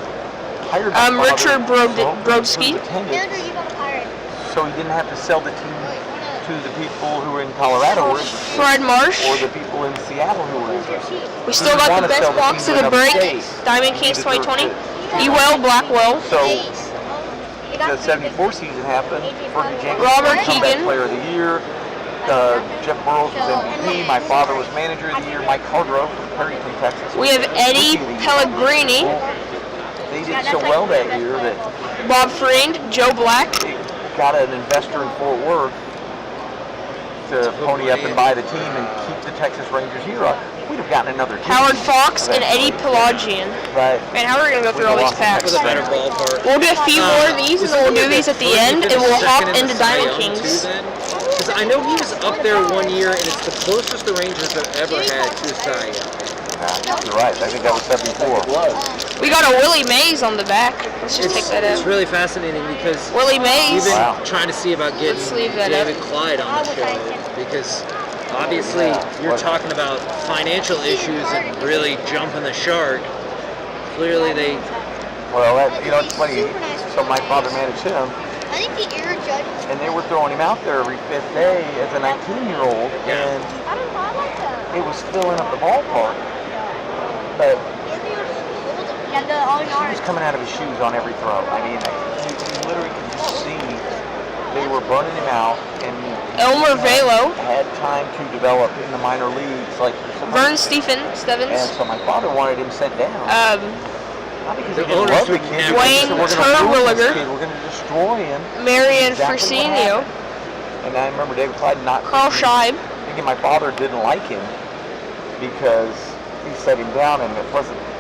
hired my father Richard Brodsky. so he didn't have to sell the team to the people who were in Colorado who were interested, Fred Marsh. or the people in Seattle who were interested. We still got the best box of the break. Diamond Kings 2020. Ewell Blackwell. So the 74 season happened. Fergie Jenkins Robert was comeback Keegan. player of the year. Jeff Burrows was MVP. My father was manager of the year. Mike Hargrove from Perryton, Texas. We have Eddie Pellegrini, They did so well that year that Bob Friend, Joe Black, they got an investor in Fort Worth to pony up and buy the team and keep the Texas Rangers here. We'd have gotten another team. Howard Fox, and Eddie Pelagian. Right. Man, how are we going to go through all these packs? For the better ballpark. We'll do a few more of these, and then we'll do these at the end, and we'll hop into Diamond Kings. Because I know he was up there 1 year, and it's the closest the Rangers have ever had to a Cy Young. You're right. I think that was 74. We got a Willie Mays on the back. Let's just take that It's out. really fascinating because Willie Mays. we've been Wow. trying to see about getting Let's leave that David up. Clyde on the show because obviously you're talking about financial issues and really jumping the shark. Clearly they... Well, it's funny. So my father managed him, I think the Aaron Judge. and they were throwing him out there every fifth day as a 19-year-old, Yeah. and I don't know. I like that. it was filling up the ballpark. But Yeah, the all in he orange. was coming out of his shoes on every throw. I mean, you literally could just see they were burning him out, and Elmer Velo. had time to develop in the minor leagues, like Vern Stephens. And so my father wanted him sent down. Not because The he didn't owners love the would kid, never- but he Wayne said, we're gonna ruin this Terwilliger. kid. We're going to destroy him. Marion Exactly what Fresnio. happened. And I remember David Clyde not Carl Scheib. thinking my father didn't like him because he set him down, and it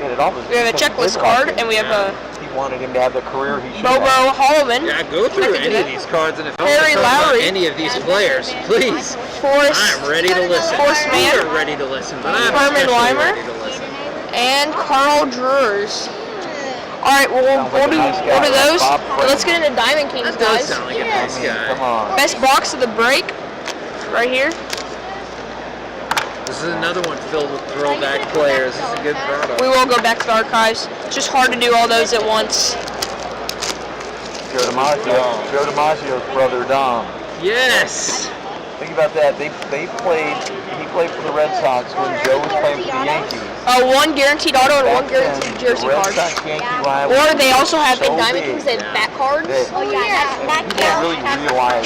had almost. We have a checklist card, and we have a He wanted him to have the career he should Bobo have. Holloman. Yeah, go through any of these cards, and if you want Harry to talk about Lowry. any of these players, please. Forrest. I'm ready to listen. Force Man. You're ready to listen, but I'm Herman especially Weimer. ready to listen. And Carl Drewers. All right, we'll do those. Let's get into Diamond Kings, That does guys. sound like a nice guy. Come on. Best box of the break, right here. This is another one filled with throwback players. This is a good product. We will go back to the archives. It's just hard to do all those at once. Joe DiMaggio's brother Dom. Yes. Think about that. He played for the Red Sox when Joe was playing for the Yankees. One guaranteed auto and one guaranteed jersey the Red card. Sox-Yankee rivalry Or they also have so in Diamond big Kings, they have back cards. that Oh yeah, and people don't really realize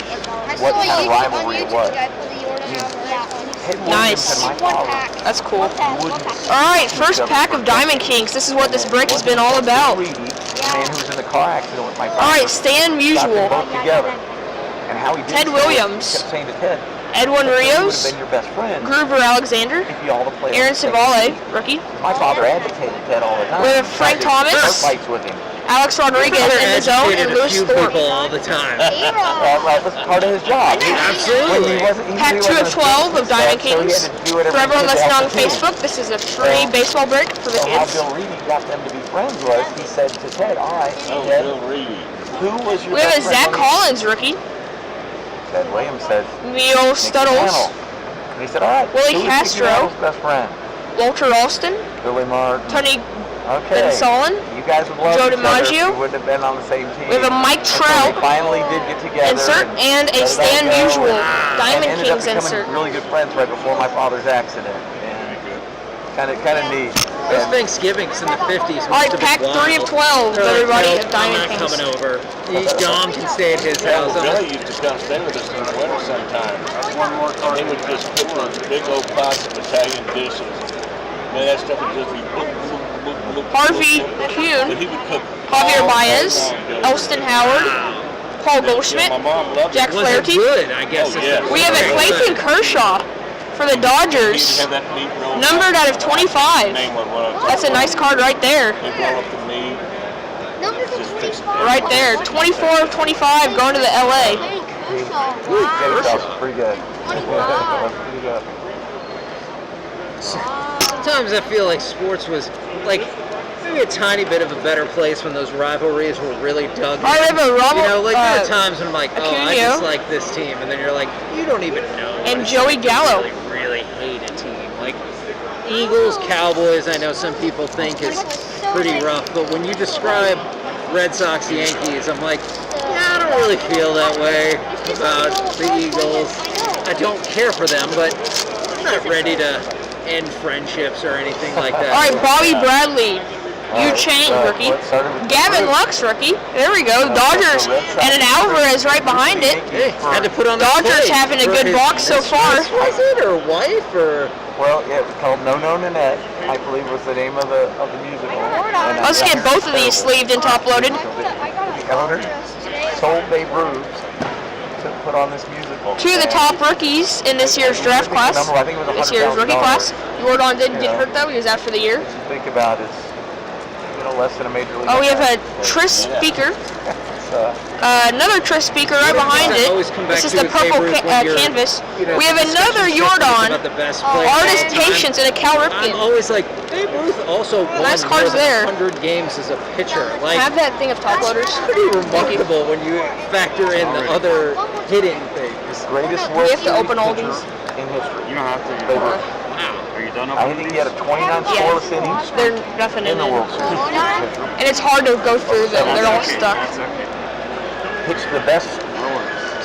what kind of rivalry it was. Ted Williams Nice. and my father That's cool. wouldn't All right, first pack of Diamond Kings. This is what this break has been all about. The man who was in the car accident with my father. All right, Stan Got them Musial, both together. And how he did Ted so, Williams. He kept saying to Ted, Edwin "He would have Rios, been your best friend Gruver Alexander, if you all to play on Aaron the same Civale, team." rookie, My father advocated Ted all the time. We have Frank Tried to Thomas. start fights with him. Alex Rodriguez in the zone, Educated and a Louis few Thorpe. people all the time. That was part of his job. Absolutely. Pack 2 of 12 of Diamond Kings. For everyone listening on Facebook, this is a free baseball break for the So how kids. Bill Reedy got them to be friends was he said to Ted, "All right, Oh, Ted, Bill Reedy. who was your We have a best friend Zach on the-" Collins rookie, Ted Williams said, Neil "Nick Studdles, Mantle." And he said, "All right, Willie who was Castro. Nick Mantle's best friend?" Walter Alston, Billy Martin. Tony Okay. Gonsolin, You guys would love Joe each other if DiMaggio. you wouldn't have been on the same team. We have a Mike Until Trout they finally did get together. insert, and a let it Stan all go, Musial and Diamond ended Kings up becoming insert. really good friends right before my father's accident. Kind of neat. Those And Thanksgivings in the 50s All right, must have pack been 3 of wild. 12, They're like, everybody, "Nope, of I'm Diamond not Kings. coming over. Dom can stay at his Yeah, house. well, Billy used to come stay with us in the winter sometimes. And he would just cook those big old pots of Italian dishes. Man, that stuff would just be bloop, bloop, bloop, bloop, Harvey bloop, bloop. Kuhn, But he would cook Javier all day Baez, long. Elston Howard, Paul Goldschmidt, Yeah, my mom loved Jack it. Was it Flaherty. good? I guess. Oh, is yeah. the- We have a very Clayton good. Kershaw for the He'd Dodgers, have that meat rolled numbered out of 25. Name of what I was That's a nice card right there. They roll up the meat. Right there, 24 of 25 going to the LA. Kershaw was pretty good. Pretty good. Sometimes I feel like sports was like maybe a tiny bit of a better place when those rivalries were really dug in. I have a Robo, You know, like there are times when I'm like, oh, I Acuna. just like this team, and then you're like, you don't even know. what And it's Joey like to Gallo. really hate a team. Like Eagles, Cowboys. I know some people think is pretty rough, but when you describe Red Sox, Yankees, I'm like, yeah, I don't really feel that way about the Eagles. I don't care for them, but I'm not ready to end friendships or anything like that. All right, Bobby Bradley, Yu-Chang, rookie. What started with Gavin Lux, rookie. There we go. Dodgers and an Alvarez right behind it. Hey, had to put on the Dodgers plate having a for good his box so far. mistress, was it, or wife, or Well, yeah, it was called No No Nanette, I believe was the name of the musical. And, Let's get both of these sleeved and top loaded. The owner sold Babe Ruth to put on this musical. 2 of the top rookies in this year's draft class. I think it was This year's rookie $100,000. class. Jordan didn't get Yeah. hurt though. He was out for the year. Think about it, less than a major league. Oh, we have a impact. Tris speaker. So, Another Tris speaker right behind it. always come back This is to the with Babe purple Ruth when you're, canvas. you know, We have discussion another sessions Jordan. about the best players. Artist And I'm- Patience and a Cal I'm Ripken. always like, Babe Ruth also won Nice more cards than there. 100 games as a pitcher. Like, Have that thing of top loaders. pretty remarkable when you factor in the other hidden things. greatest We World have to Series open all pitcher these. in history. You don't have to. Babe Ruth. Are you done I think he had a 29 scoreless innings They're nothing in in the World it. Series. And it's hard to go through them. They're all stuck. That's okay. Pitched the best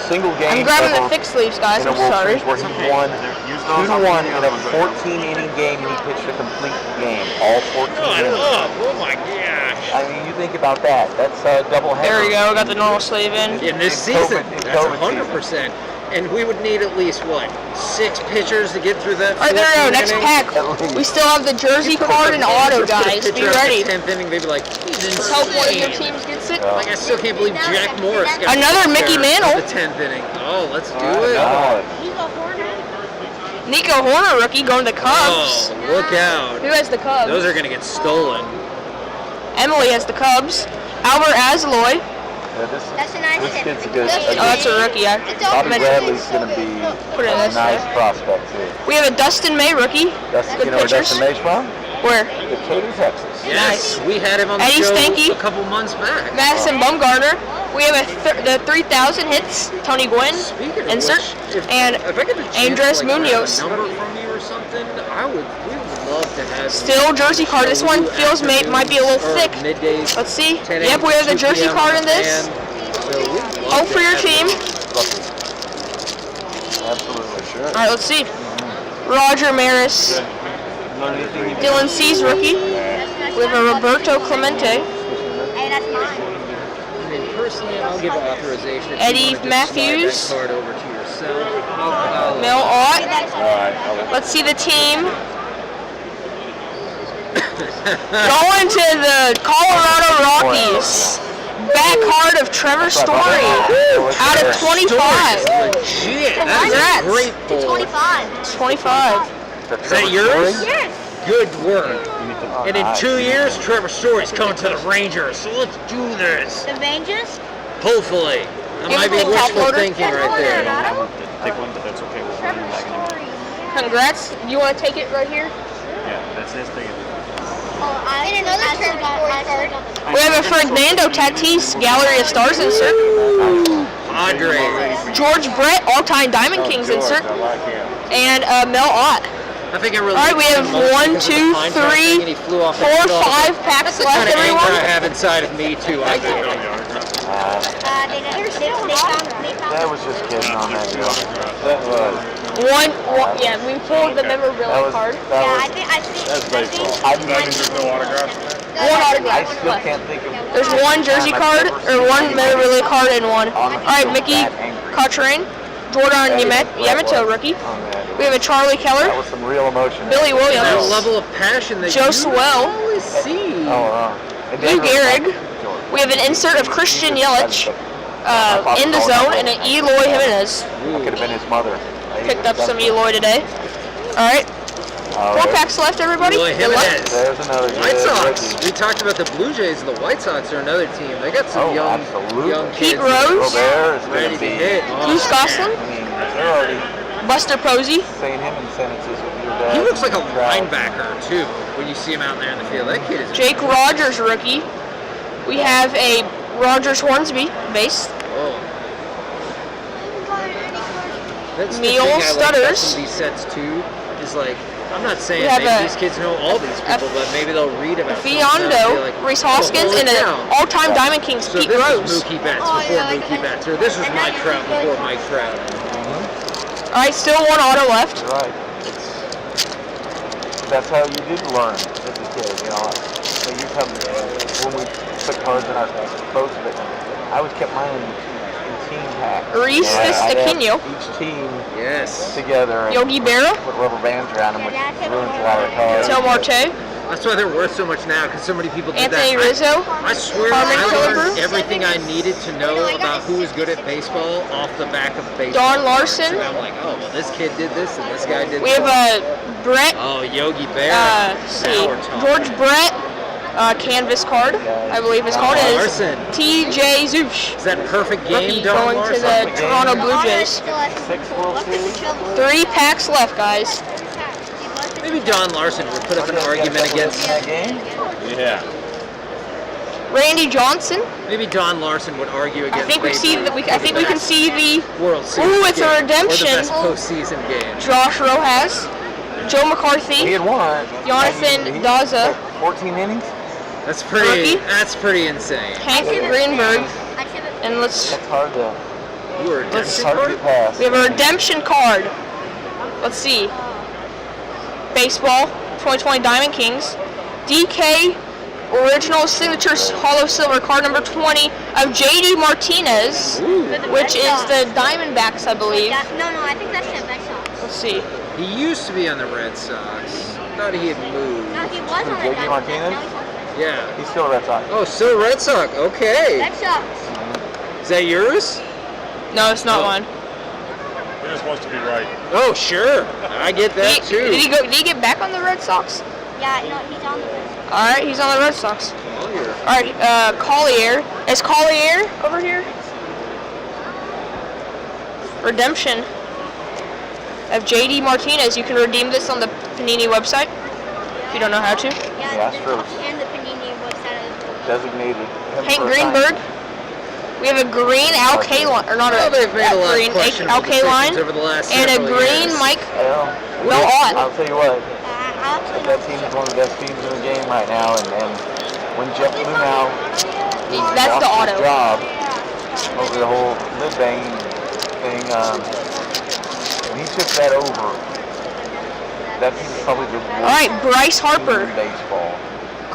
single game I'm grabbing ever the thick sleeves, guys. in a I'm World sorry. Series where he won 2-1 in a 14-inning game. He pitched a complete game, all 14 innings. Oh my gosh. I mean, you think about that. That's a doubleheader. There we go. Got the normal sleeve in. In this In season, COVID- in that's COVID 100%. And we would need at least, what, 6 pitchers to get through that? All right, there we go. 14 Next innings? pack. We still have the jersey card and auto, guys. Be ready. 10th inning, they'd be like, he's Let's hope one of your insane. teams gets it. Like, I still can't believe Jack Morris got Another there Mickey in Mantle. the 10th inning. Oh, let's do Oh, it. God. Nico Horner rookie going to the Cubs. Oh, look out. Who has the Cubs? Those are going to get stolen. Emily has the Cubs. Albert Asloy. Yeah, That's a nice this hit. kid's a good. Oh, that's a rookie. Bobby Bradley's going to be Put it in a this nice there. prospect too. We have a Dustin May rookie. Dustin, Good you know where pitchers. Dustin May's from? Where? Decatur, Texas. Yes, we had him on the Eddie show Stanky. a couple months back. Madison Bumgarner. We have the 3,000 hits. Tony Gwynn. Speaking of Insert. which, And if I get a chance Andres to grab Munoz. a number from you or something, we would love to have Still jersey card. This one feels might be a little thick. Middays. Let's see. 10 Yep, we have the 2 jersey p.m. card in this. So we'd love Hope to for your have team. those. Absolutely, sure. All right, let's see. Roger Maris. Learn anything you Dylan C's rookie. We have a Roberto Clemente. Hey, that's mine. I mean, personally, I'll give authorization. If Eddie you want to just Matthews. slide that card over to yourself. Mel Ott. Alright, Let's see the team. Going to the Colorado Rockies. Back card of Trevor Story. Out of 25. Legit. That is Congrats. a great To pull. 25. 25. Is that yours? Yes. Good work. And in 2 years, Trevor Story's coming to the Rangers. So let's do this. The Rangers? Hopefully. That You might have be a top wishful loader? thinking right there. Take one, but that's okay. We'll put it back in the Congrats. You want to take it right here? Yeah, that's his thing. Oh, I need another Trevor Story card. We have a Fernando Tatis Gallery of Stars insert. Padres. George Brett All-Time Diamond Kings insert. I like him. And Mel Ott. I think I really. All right, we have liked him 1, because of 2, the pine tar 3, thing, and he flew off the 4, field. 5 packs That's the kind left, of anger I everyone. have inside of me too. I get it. That was just kidding on that deal. That was. One, yeah, we pulled the memorabilia card. That was. That's baseball. I There's no autographs in there? One I autograph still left. can't think of. There's one jersey card, or one memorabilia card and one. All right, Mickey Cochrane, Jordan Yamato rookie. We have a Charlie Keller, That was some real emotion. Billy That Williams, level of passion that Joe you Swell. always see. And Lou Denver- Gehrig. We have an insert of Christian Yelich in the zone and an Eloy Jimenez. That could have been his mother. Picked up some Eloy today. All right, 4 packs left, everybody. Eloy Good luck. Jimenez. There's another White good Sox. rookie. We talked about the Blue Jays, and the White Sox are another team. They got some young absolutely. kids Pete Rose. Robert is going ready to to be. hit. Goose Goslin, I mean, they're already Buster Posey, saying him in sentences with your dad. He looks like a and Trout. linebacker too when you see him out there in the field. That kid is. Jake Rogers rookie. We have a Rogers Hornsby base. Oh. That's the Neil thing I like about Stutters. some of these sets too. Is like I'm not saying We have maybe a- these kids know all these people, but maybe they'll read about some of them and be Fiondo, like, Reese "Oh, Hoskins, holy and an cow." all-time Diamond Kings, So Pete this Rose. is Mookie Betts Oh, before yeah, Mookie Betts, or this was Mike Trout before Mike Trout. All right, still one auto left. You're right. That's how you did learn as a kid, you know. So you come when we put cards in our both of it. I always kept mine in team packs. Reese I'd have Aquino. Each team Yes. together. And Yogi Berra, put rubber bands around them, which ruins a lot of the cards. Tel Marte, That's why they're worth so much now, because so many people did Anthony that. Rizzo, I swear Carmen I learned Killebrew. everything I needed to know about who was good at baseball off the back of baseball. Don cards. Larson. And I'm like, oh, well, this kid did this, and this guy did we have that. Brett, Oh, Yogi Berra. let's see, Now we're talking. George Brett, canvas card, I believe his card is Larson. TJ Zoosh. Is that perfect Rookie game, Don going to Larson? the Toronto Blue Jays. 6 World Series. 3 packs left, guys. Maybe Don Larson would put up an argument against. that game. Yeah. Randy Johnson. Maybe Don Larson would argue I against. think we Babe see Ruth that. for I think the we can best see the World Series. Ooh, it's a game, redemption. Or the best postseason game. Josh Rojas, Joe He McCarthy, had one. Jonathan He- Daza. 14 innings. That's pretty. Rookie. That's pretty insane. Hank Greenberg, and let's. That's hard to. You were a Let's- redemption Hard to card? get past. We have a redemption card. Let's see. Baseball, 2020 Diamond Kings. DK original signatures hollow silver card number 20 of JD Martinez, which is the Diamondbacks, I believe. No, I think that's the Red Sox. Let's see. He used to be on the Red Sox. Thought he had moved. No, he was on the JD Diamondbacks. Martinez? Now he's on Yeah. He's still a Red Sox. Oh, still Red Sox. Okay. Red Sox. Is that yours? No, it's not Oh. one. wants to be right. Oh, sure. I get that too. Did he get back on the Red Sox? Yeah, no, he's on the list. All right, he's on the Red Sox. Collier. All right, Collier. Is Collier over here? Redemption of JD Martinez. You can redeem this on the Panini website if you don't know how to. Yeah, The Astros. and the Panini website as well. Designated him Hank for a Greenberg. time. We have a green Alk line, or not Well, they've made a lot green of questionable Alk line, decisions over the last and a several green years. Mike. Well, Ott. I'll tell you what. I actually That team is one of the best teams in the game right now, and when Jeff Lunau That's the lost auto. his job over the whole lid banging thing, when he took that over, that team is probably the worst All right, Bryce team Harper, in baseball.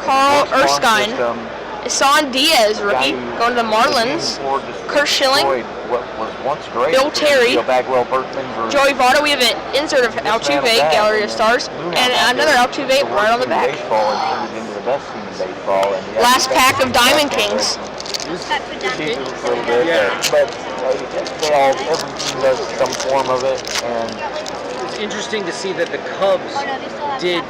Carl Worst farm Erskine, system, Isan Diaz, rookie, going to the Marlins. Kurt Schilling, what was once great. Bill Terry, Bagwell, Berkman, Joey Votto. We have an insert of Altuve, Gallery of Stars, and another Altuve right on the back. Baseball and turned it into the best team in baseball. And Last pack of Diamond Kings. Cheap a little bit, but every team does some form of it, and It's interesting to see that the Cubs did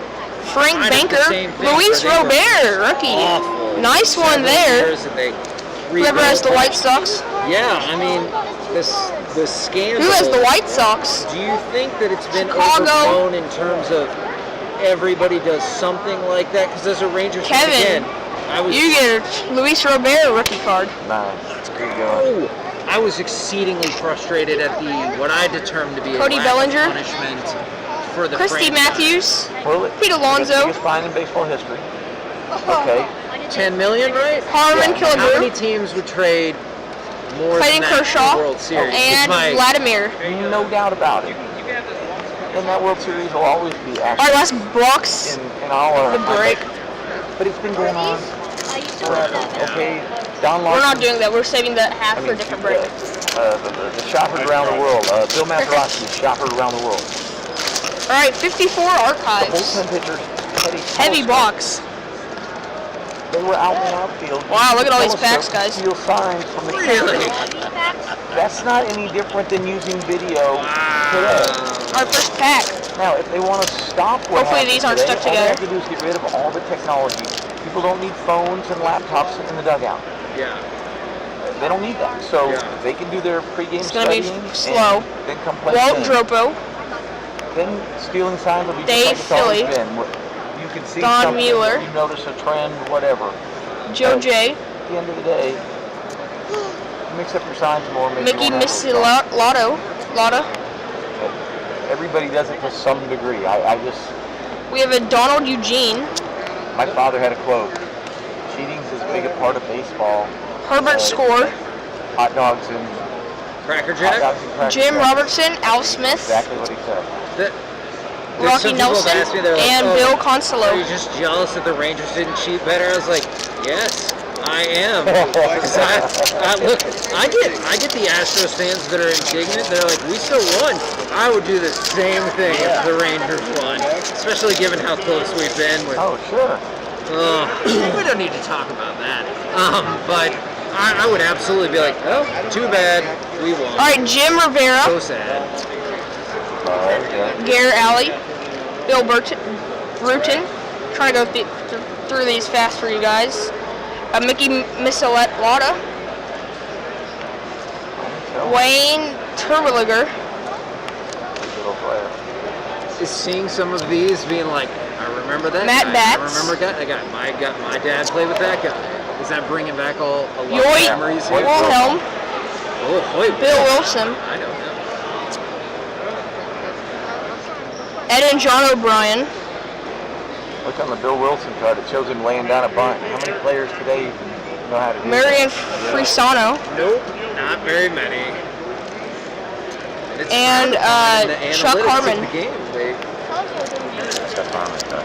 Frank kind of Banker, the same thing, Luis where they were Robert, rookie. awful Nice one several there. years and they Whoever has the rebuilt. White Sox. Yeah, I mean, the scandal. Who has the White Sox? Do you think that it's been Chicago. overblown in terms of everybody does something like that? Because as a Rangers fan, Kevin, again, I was You get a Luis Robert rookie card. nice. There you go. I was exceedingly frustrated at what I determined to be Cody a lack Bellinger. of punishment for the Christy franchise. Matthews. Well, Pete Alonso. biggest fine in baseball history. Okay. 10 million, right? Harmon How many Killebrew. teams would trade more Clayton than that Kershaw. in the World Series? And It's my- Vladimir. No doubt about it. And that World Series will always be All right, actually last box. in all The break. But it's been going on I used to forever. Okay. Don We're Larson. not doing that. We're saving the half I for mean, a different break. the shopper around the world. Bill Mazeroski, shopper around the world. All right, 54 The archives. bullpen pitchers. Heavy box. They were out in the outfield. Wow, look at all these Telescope packs, guys. Steal signs from the Really? catcher. That's not any different than using video today. Our first pack. Now, if they want to stop what Hopefully happened these aren't today, stuck all they have together. to do is get rid of all the technology. People don't need phones and laptops in the dugout. Yeah. They don't need that. So Yeah. they can do their pregame It's gonna be studying slow. and then come play Walt the game. Dropo. Then stealing signs will be Dave just like it's always Philly. been. You can see Don something, Mueller. you notice a trend, whatever. Joe But J. At the end of the day, you mix up your signs more. Maybe Mickey you won't have those problems. Lotta. Everybody does it to some degree. I just, We have a Donald Eugene. my father had a quote. Cheating's as big a part of baseball. Herbert as Score. Hot dogs and Cracker hot Jack? dogs and cracker Jim jacks. Robertson. Al Smith. Exactly what he said. There's Rocky some people have Nelson. asked me, they're like, And "Oh, Bill Are you Consolo. just jealous that the Rangers didn't cheat better?" I was like, yes, I am. 'Cause I get the Astros fans that are indignant. They're like, we still won. I would do the same thing if the Rangers won, especially given how close we've been with. Oh, sure. We don't need to talk about that. But I would absolutely be like, oh, too bad, we won. All right, Jim Rivera. So sad. Garrett Alley. Bill Rutin. Trying to go through these fast for you guys. Mickey Lotta. Wayne Terwilliger. Little player. Is seeing some of these being like, I remember that Matt guy. Batts. I remember that guy. My dad played with that guy. Is that bringing back a lot of Yoy memories here? Wilhelm. Oh, wait, Bill Wilson. I don't know. Ed and John O'Brien. Look on the Bill Wilson card. It shows him laying down a bunt. How many players today know how to do Marion that? Frisano. Nope, not very many. It's And, hard to find the Chuck analytics Harmon. of the game. Chuck Harmon, okay.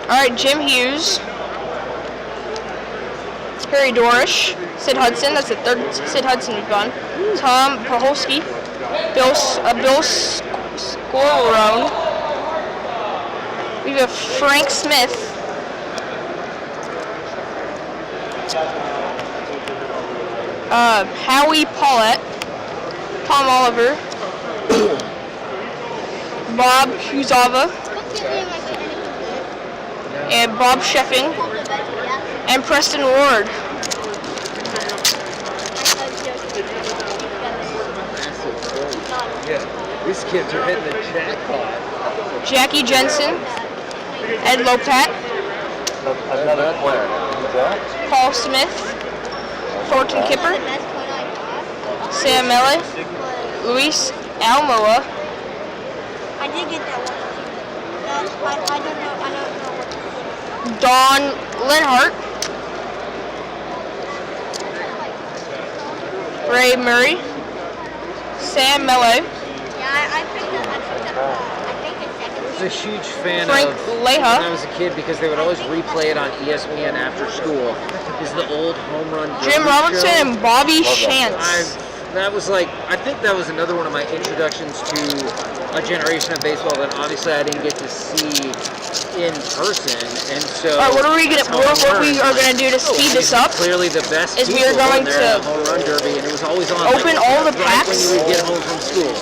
All right, Jim Hughes. Harry Dorish. Sid Hudson. That's the third Sid Hudson we've gone. Tom Paholski. Bill Scorone. We have Frank Smith. Howie Paulette, Tom Oliver, Bob Huzava, and Bob Sheffing, and Preston Ward. Yeah, these kids are hitting the jackpot. Jackie Jensen, Ed Lopat, Another player. Who's that? Paul Smith, Thornton Kipper, Sam Mele, Luis Almoa, I did get that one. I don't know what Don Linhart, Ray Murray, Sam Mele, Yeah, I picked up. I think it's second. I was a huge fan Frank of Leha. when I was a kid because they would always replay it on ESPN after school. Is the old home run Jim derby Robertson, show. and Bobby Shantz. That was like, I think that was another one of my introductions to a generation of baseball that obviously I didn't get to see in person, and so. All right, what we are gonna do to speed this up? Clearly, the best is we are people going were there to at the home run derby, and it was always on. open all the right when packs you would get home from school.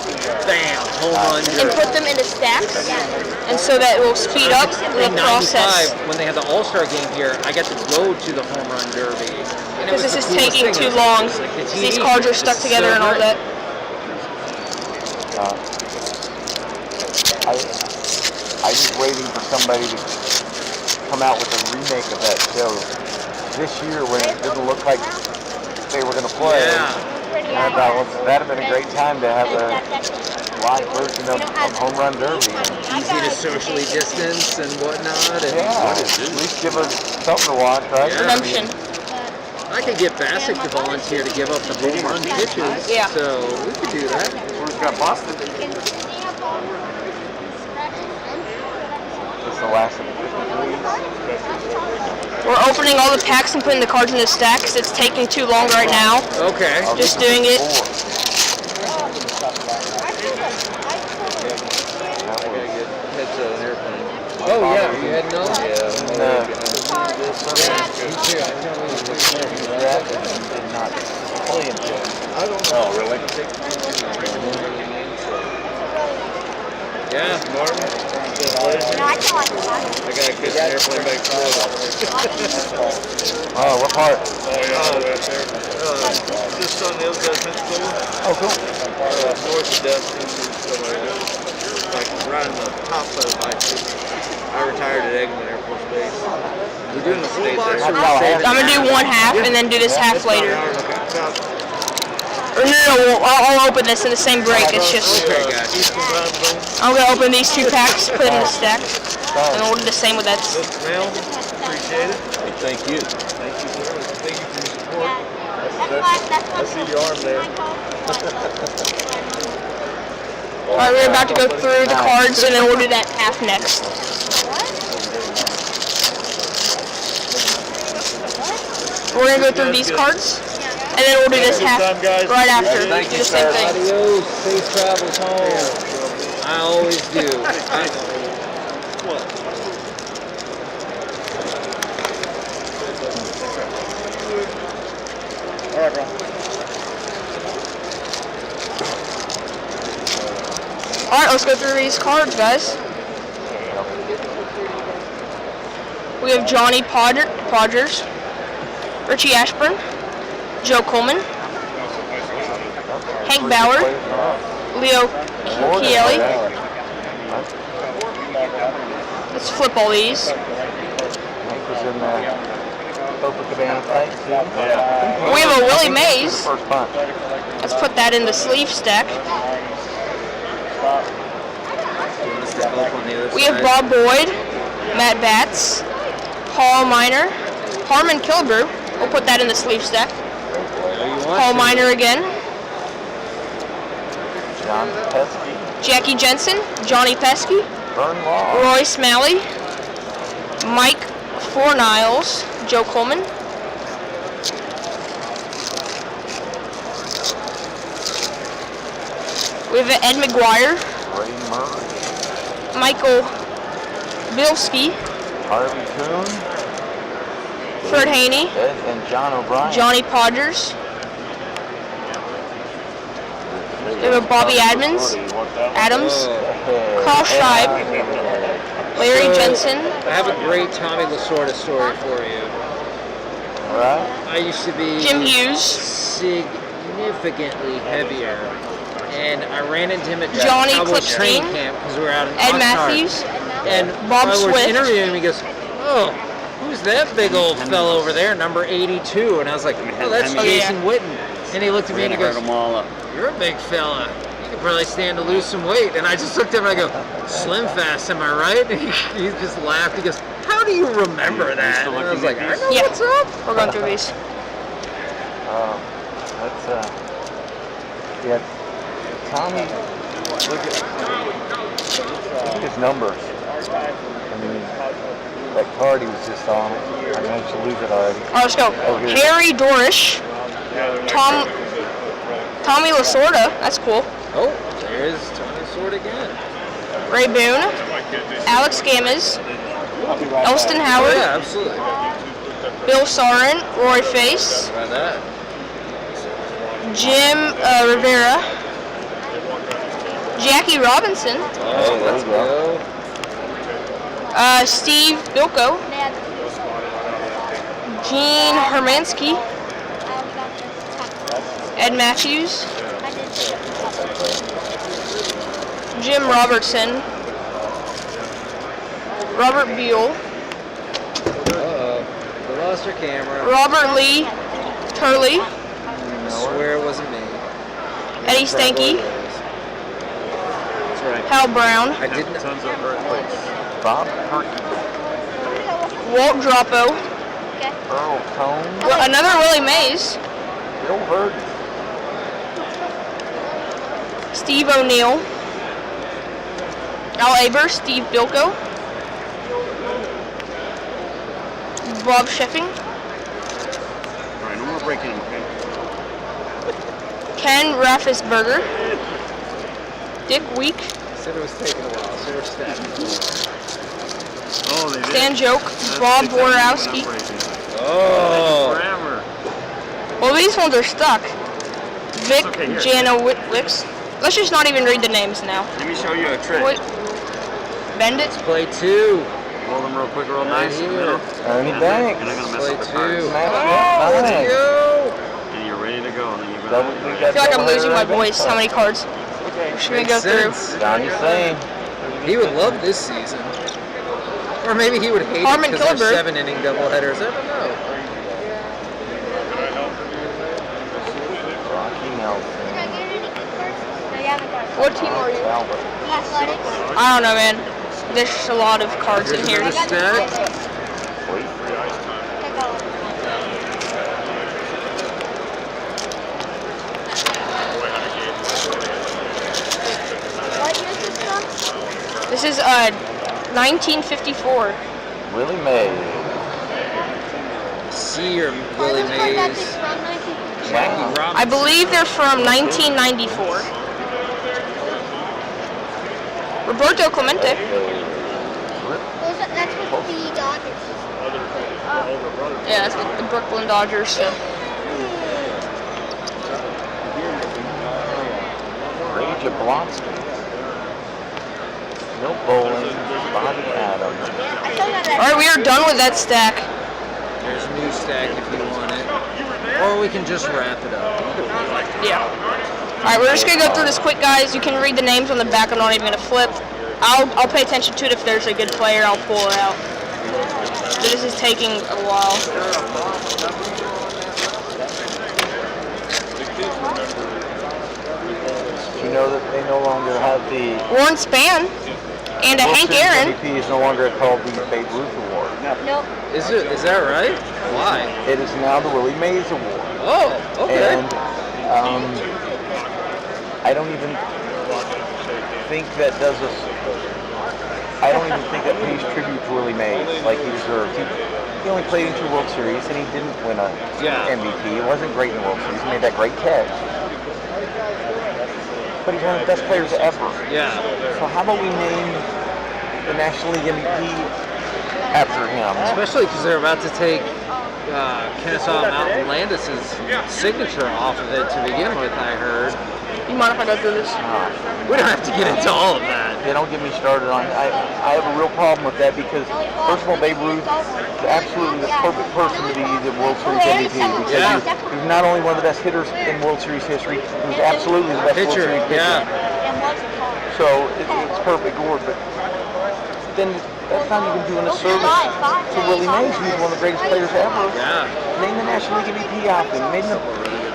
Bam, home run derby. and put them into stacks, and so that will speed up the In process. 95, when they had the All-Star game here, I got to go to the home run derby. Because this is taking too long. These cards are stuck together and all that. I was waiting for somebody to come out with a remake of that show this year when it didn't look like they were going to play. Yeah. And I thought, well, that'd have been a great time to have a live version of Home Run Derby. Easy to socially distance and whatnot. And Yeah, at least give us something to watch, right? Yeah. Redemption. I could get Bassick to volunteer to give up the home run pitches. Yeah. So we could do that. We've got Boston. It's the last of the 53s. We're opening all the packs and putting the cards in the stack because it's taking too long right now. Okay. Just doing it. Oh yeah, you had no? Yeah. Me too. I can't wait to play Oh, really? Yeah. I got a good airplane back to Oh, what part? Just on the other side of Pensacola. Oh, cool. North of Destin, somewhere there. Like riding the top of the bike. I retired at Eggman Air Force Base. We're doing the full box. How about half? I'm gonna do one half and then do this half later. About Or no, I'll open this in the same break. It's just Okay, gotcha. Eastern time zone. I'm gonna open these two packs, put it in the stack, and we'll do the same with that. Mel, appreciate it. Thank you. Thank you, sir. Thank you for your support. I see your arm there. All right, we're about to go through the cards, and then we'll do that half next. We're gonna go through these cards, and then we'll do this half right after. Thank Do you, the same sir. thing. Adios, safe travels home. I always do. All right, bro. All right, let's go through these cards, guys. We have Johnny Podgers, Richie Ashburn, Joe Coleman, Hank Bauer, Leo Chieli. Let's flip all these. Hank was in the Copacabana fight, too. We have a Willie Mays. First punch. Let's put that in the sleeve stack. We have Bob Boyd, Matt Batts, Paul Miner, Harmon Killebrew. We'll put that in the sleeve stack. Paul Miner again. John Pesky. Jackie Jensen, Johnny Pesky, Vern Law. Roy Smalley, Mike Forniles, Joe Coleman. We have Ed McGuire, Ray Murray. Michael Bilski, Harvey Kuhn. Fred Haney. Ed and John O'Brien. Johnny Podgers. We have a Bobby Adams. Carl Scheib. Larry Jensen. I have a great Tommy Lasorda story for you. Right. I used to be Jim Hughes. significantly heavier, and I ran into him at Johnny Cowboys training Clipstein. camp because we were out in Ed Oxnard. Matthews. And Bob I was Swift. interviewing him. He goes, "Oh, who's that big old fellow over there, number 82?" And I was like, "Oh, that's Oh, yeah. Jason Witten." And he looked at me and he goes, them all up. "You're a big fella. You could probably stand to lose some weight." And I just looked at him and I go, "Slim fast, am I right?" And he just laughed. He goes, "How do you remember that?" And I was like, "I know Yeah. what's up." We're going through these. That's yeah. Tommy, look at his numbers. I mean, that card he was just on. I managed to lose it already. All right, let's go. Okay. Harry Dorish. Tommy Lasorda. That's cool. Oh, there's Tommy Sword again. Ray Boone. Alex Gamez. Elston Oh Howard. yeah, absolutely. Bill Sarin. Roy Face. How about that? Jim Rivera. Jackie Robinson. Oh, let's go. Steve Bilko. Gene Hermansky. Ed Matthews. Jim Robertson. Robert Buell. Uh-oh. We lost our camera. Robert Lee Turley. I swear it wasn't me. Eddie Stanky. That's right. Hal Brown. I didn't. Bob Perky. Walt Droppo. Earl Cone. Another Willie Mays. Bill Verdon. Steve O'Neill. Al Aber. Steve Bilko. Bob Sheffing. All right, no more breaking, okay? Ken Raffensperger. Dick Week. Said it was taking a while, so we're stacking. Oh, they did. Stan Joke. Bob Borowski. Oh. Forever. Well, these ones are stuck. Vic Okay, here. Janowicz. Let's just not even read the names now. Let me show you a trick. Wait. Bend it. Play two. Roll them real quick, real nice. Right in the here. middle. Ernie And Banks. You're not going to mess Play up the two. cards. Nice. Let's go. And you're ready to go. And then you go. Double- we I got feel like I'm double losing my header voice. How many cards? We're just gonna go Makes through. sense. Johnny Sane. He would love this season. Or maybe he would hate Harmon it because Killebrew. there's 7-inning doubleheaders. I don't know. Rocky Nelson. What team are you? Albert. Athletics. I don't know, man. There's just a lot of cards in here. Here's another stack. Wait. What year is this from? This is 1954. Willie Mays. See your Are Willie those cards actually Mays. from 1954? Jackie Robinson. I believe they're from 1994. Roberto Clemente. That's with the Dodgers. Yeah, that's the Brooklyn Dodgers. So. Ray Jablonski. Milt Bowling. Bobby Adams. I still got that. All right, we are done with that stack. There's a new stack if you want it. Or we can just wrap it up. Yeah. All right, we're just gonna go through this quick, guys. You can read the names on the back. I'm not even gonna flip. I'll pay attention to it. If there's a good player, I'll pull it out. So this is taking a while. You know that they no longer have the Warren Span and a Hank World Series Aaron. MVP is no longer called the Babe Ruth Award. Nope. Is that right? Why? It is now the Willie Mays Award. Oh, okay. And I don't even think that does us. I don't even think that pays tribute to Willie Mays like he deserves. He only played in 2 World Series and he didn't win a MVP. He wasn't great in the World Series. He made that great catch. But he's one of the best players ever. Yeah. So how about we name the National League MVP after him? Especially because they're about to take Kennesaw Mountain Landis' signature off of it to begin with, I heard. You mind if I go through this? We don't have to get into all of that. They don't get me started on. I have a real problem with that because, first of all, Babe Ruth is absolutely the perfect person to be the World Series MVP because he's not only one of the best hitters in World Series history, he's absolutely the best Pitcher, World Series pitcher. yeah. So it's perfect award, but then that's not even doing a service to Willie Mays, who's one of the greatest players ever. Yeah. Named the National League MVP after him. Made the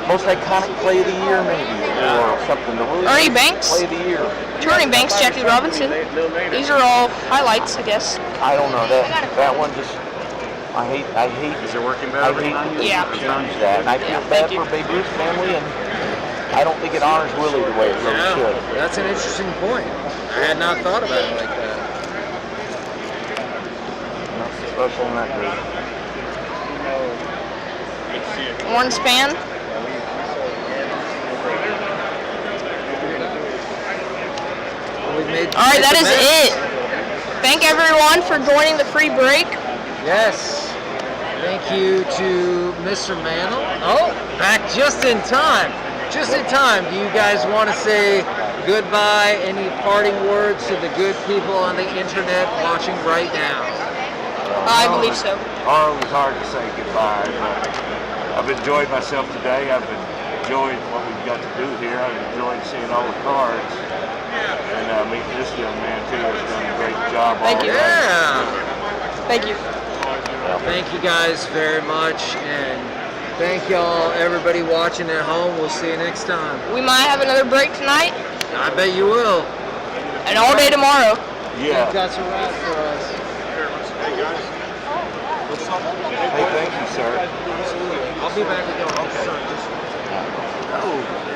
most iconic play of the year, maybe, or something. The Ernie Banks. Play of the year. Ernie Banks, Jackie Robinson. These are all highlights, I guess. I don't know that one just. I hate. Is it working I better? hate to Yeah. change that, and I feel bad for Babe Ruth's family, and I don't think it honors Willie the way it really should. That's an interesting point. I had not thought about it like that. Nothing special in that group. One span. All right, that is it. Thank everyone for joining the free break. Yes. Thank you to Mr. Mantle. Oh, back just in time. Just in time. Do you guys want to say goodbye? Any parting words to the good people on the internet watching right now? I believe so. Always hard to say goodbye, but I've enjoyed myself today. I've enjoyed what we've got to do here. I've enjoyed seeing all the cards. And meeting this young man too has done a great job. Thank you. Yeah. Thank you. Thank you guys very much, and thank y'all, everybody watching at home. We'll see you next time. We might have another break tonight I bet you will. and all day tomorrow. Yeah. That's a wrap for us. Hey guys. Hey, thank you, sir. I'll be back again. Okay. Oh.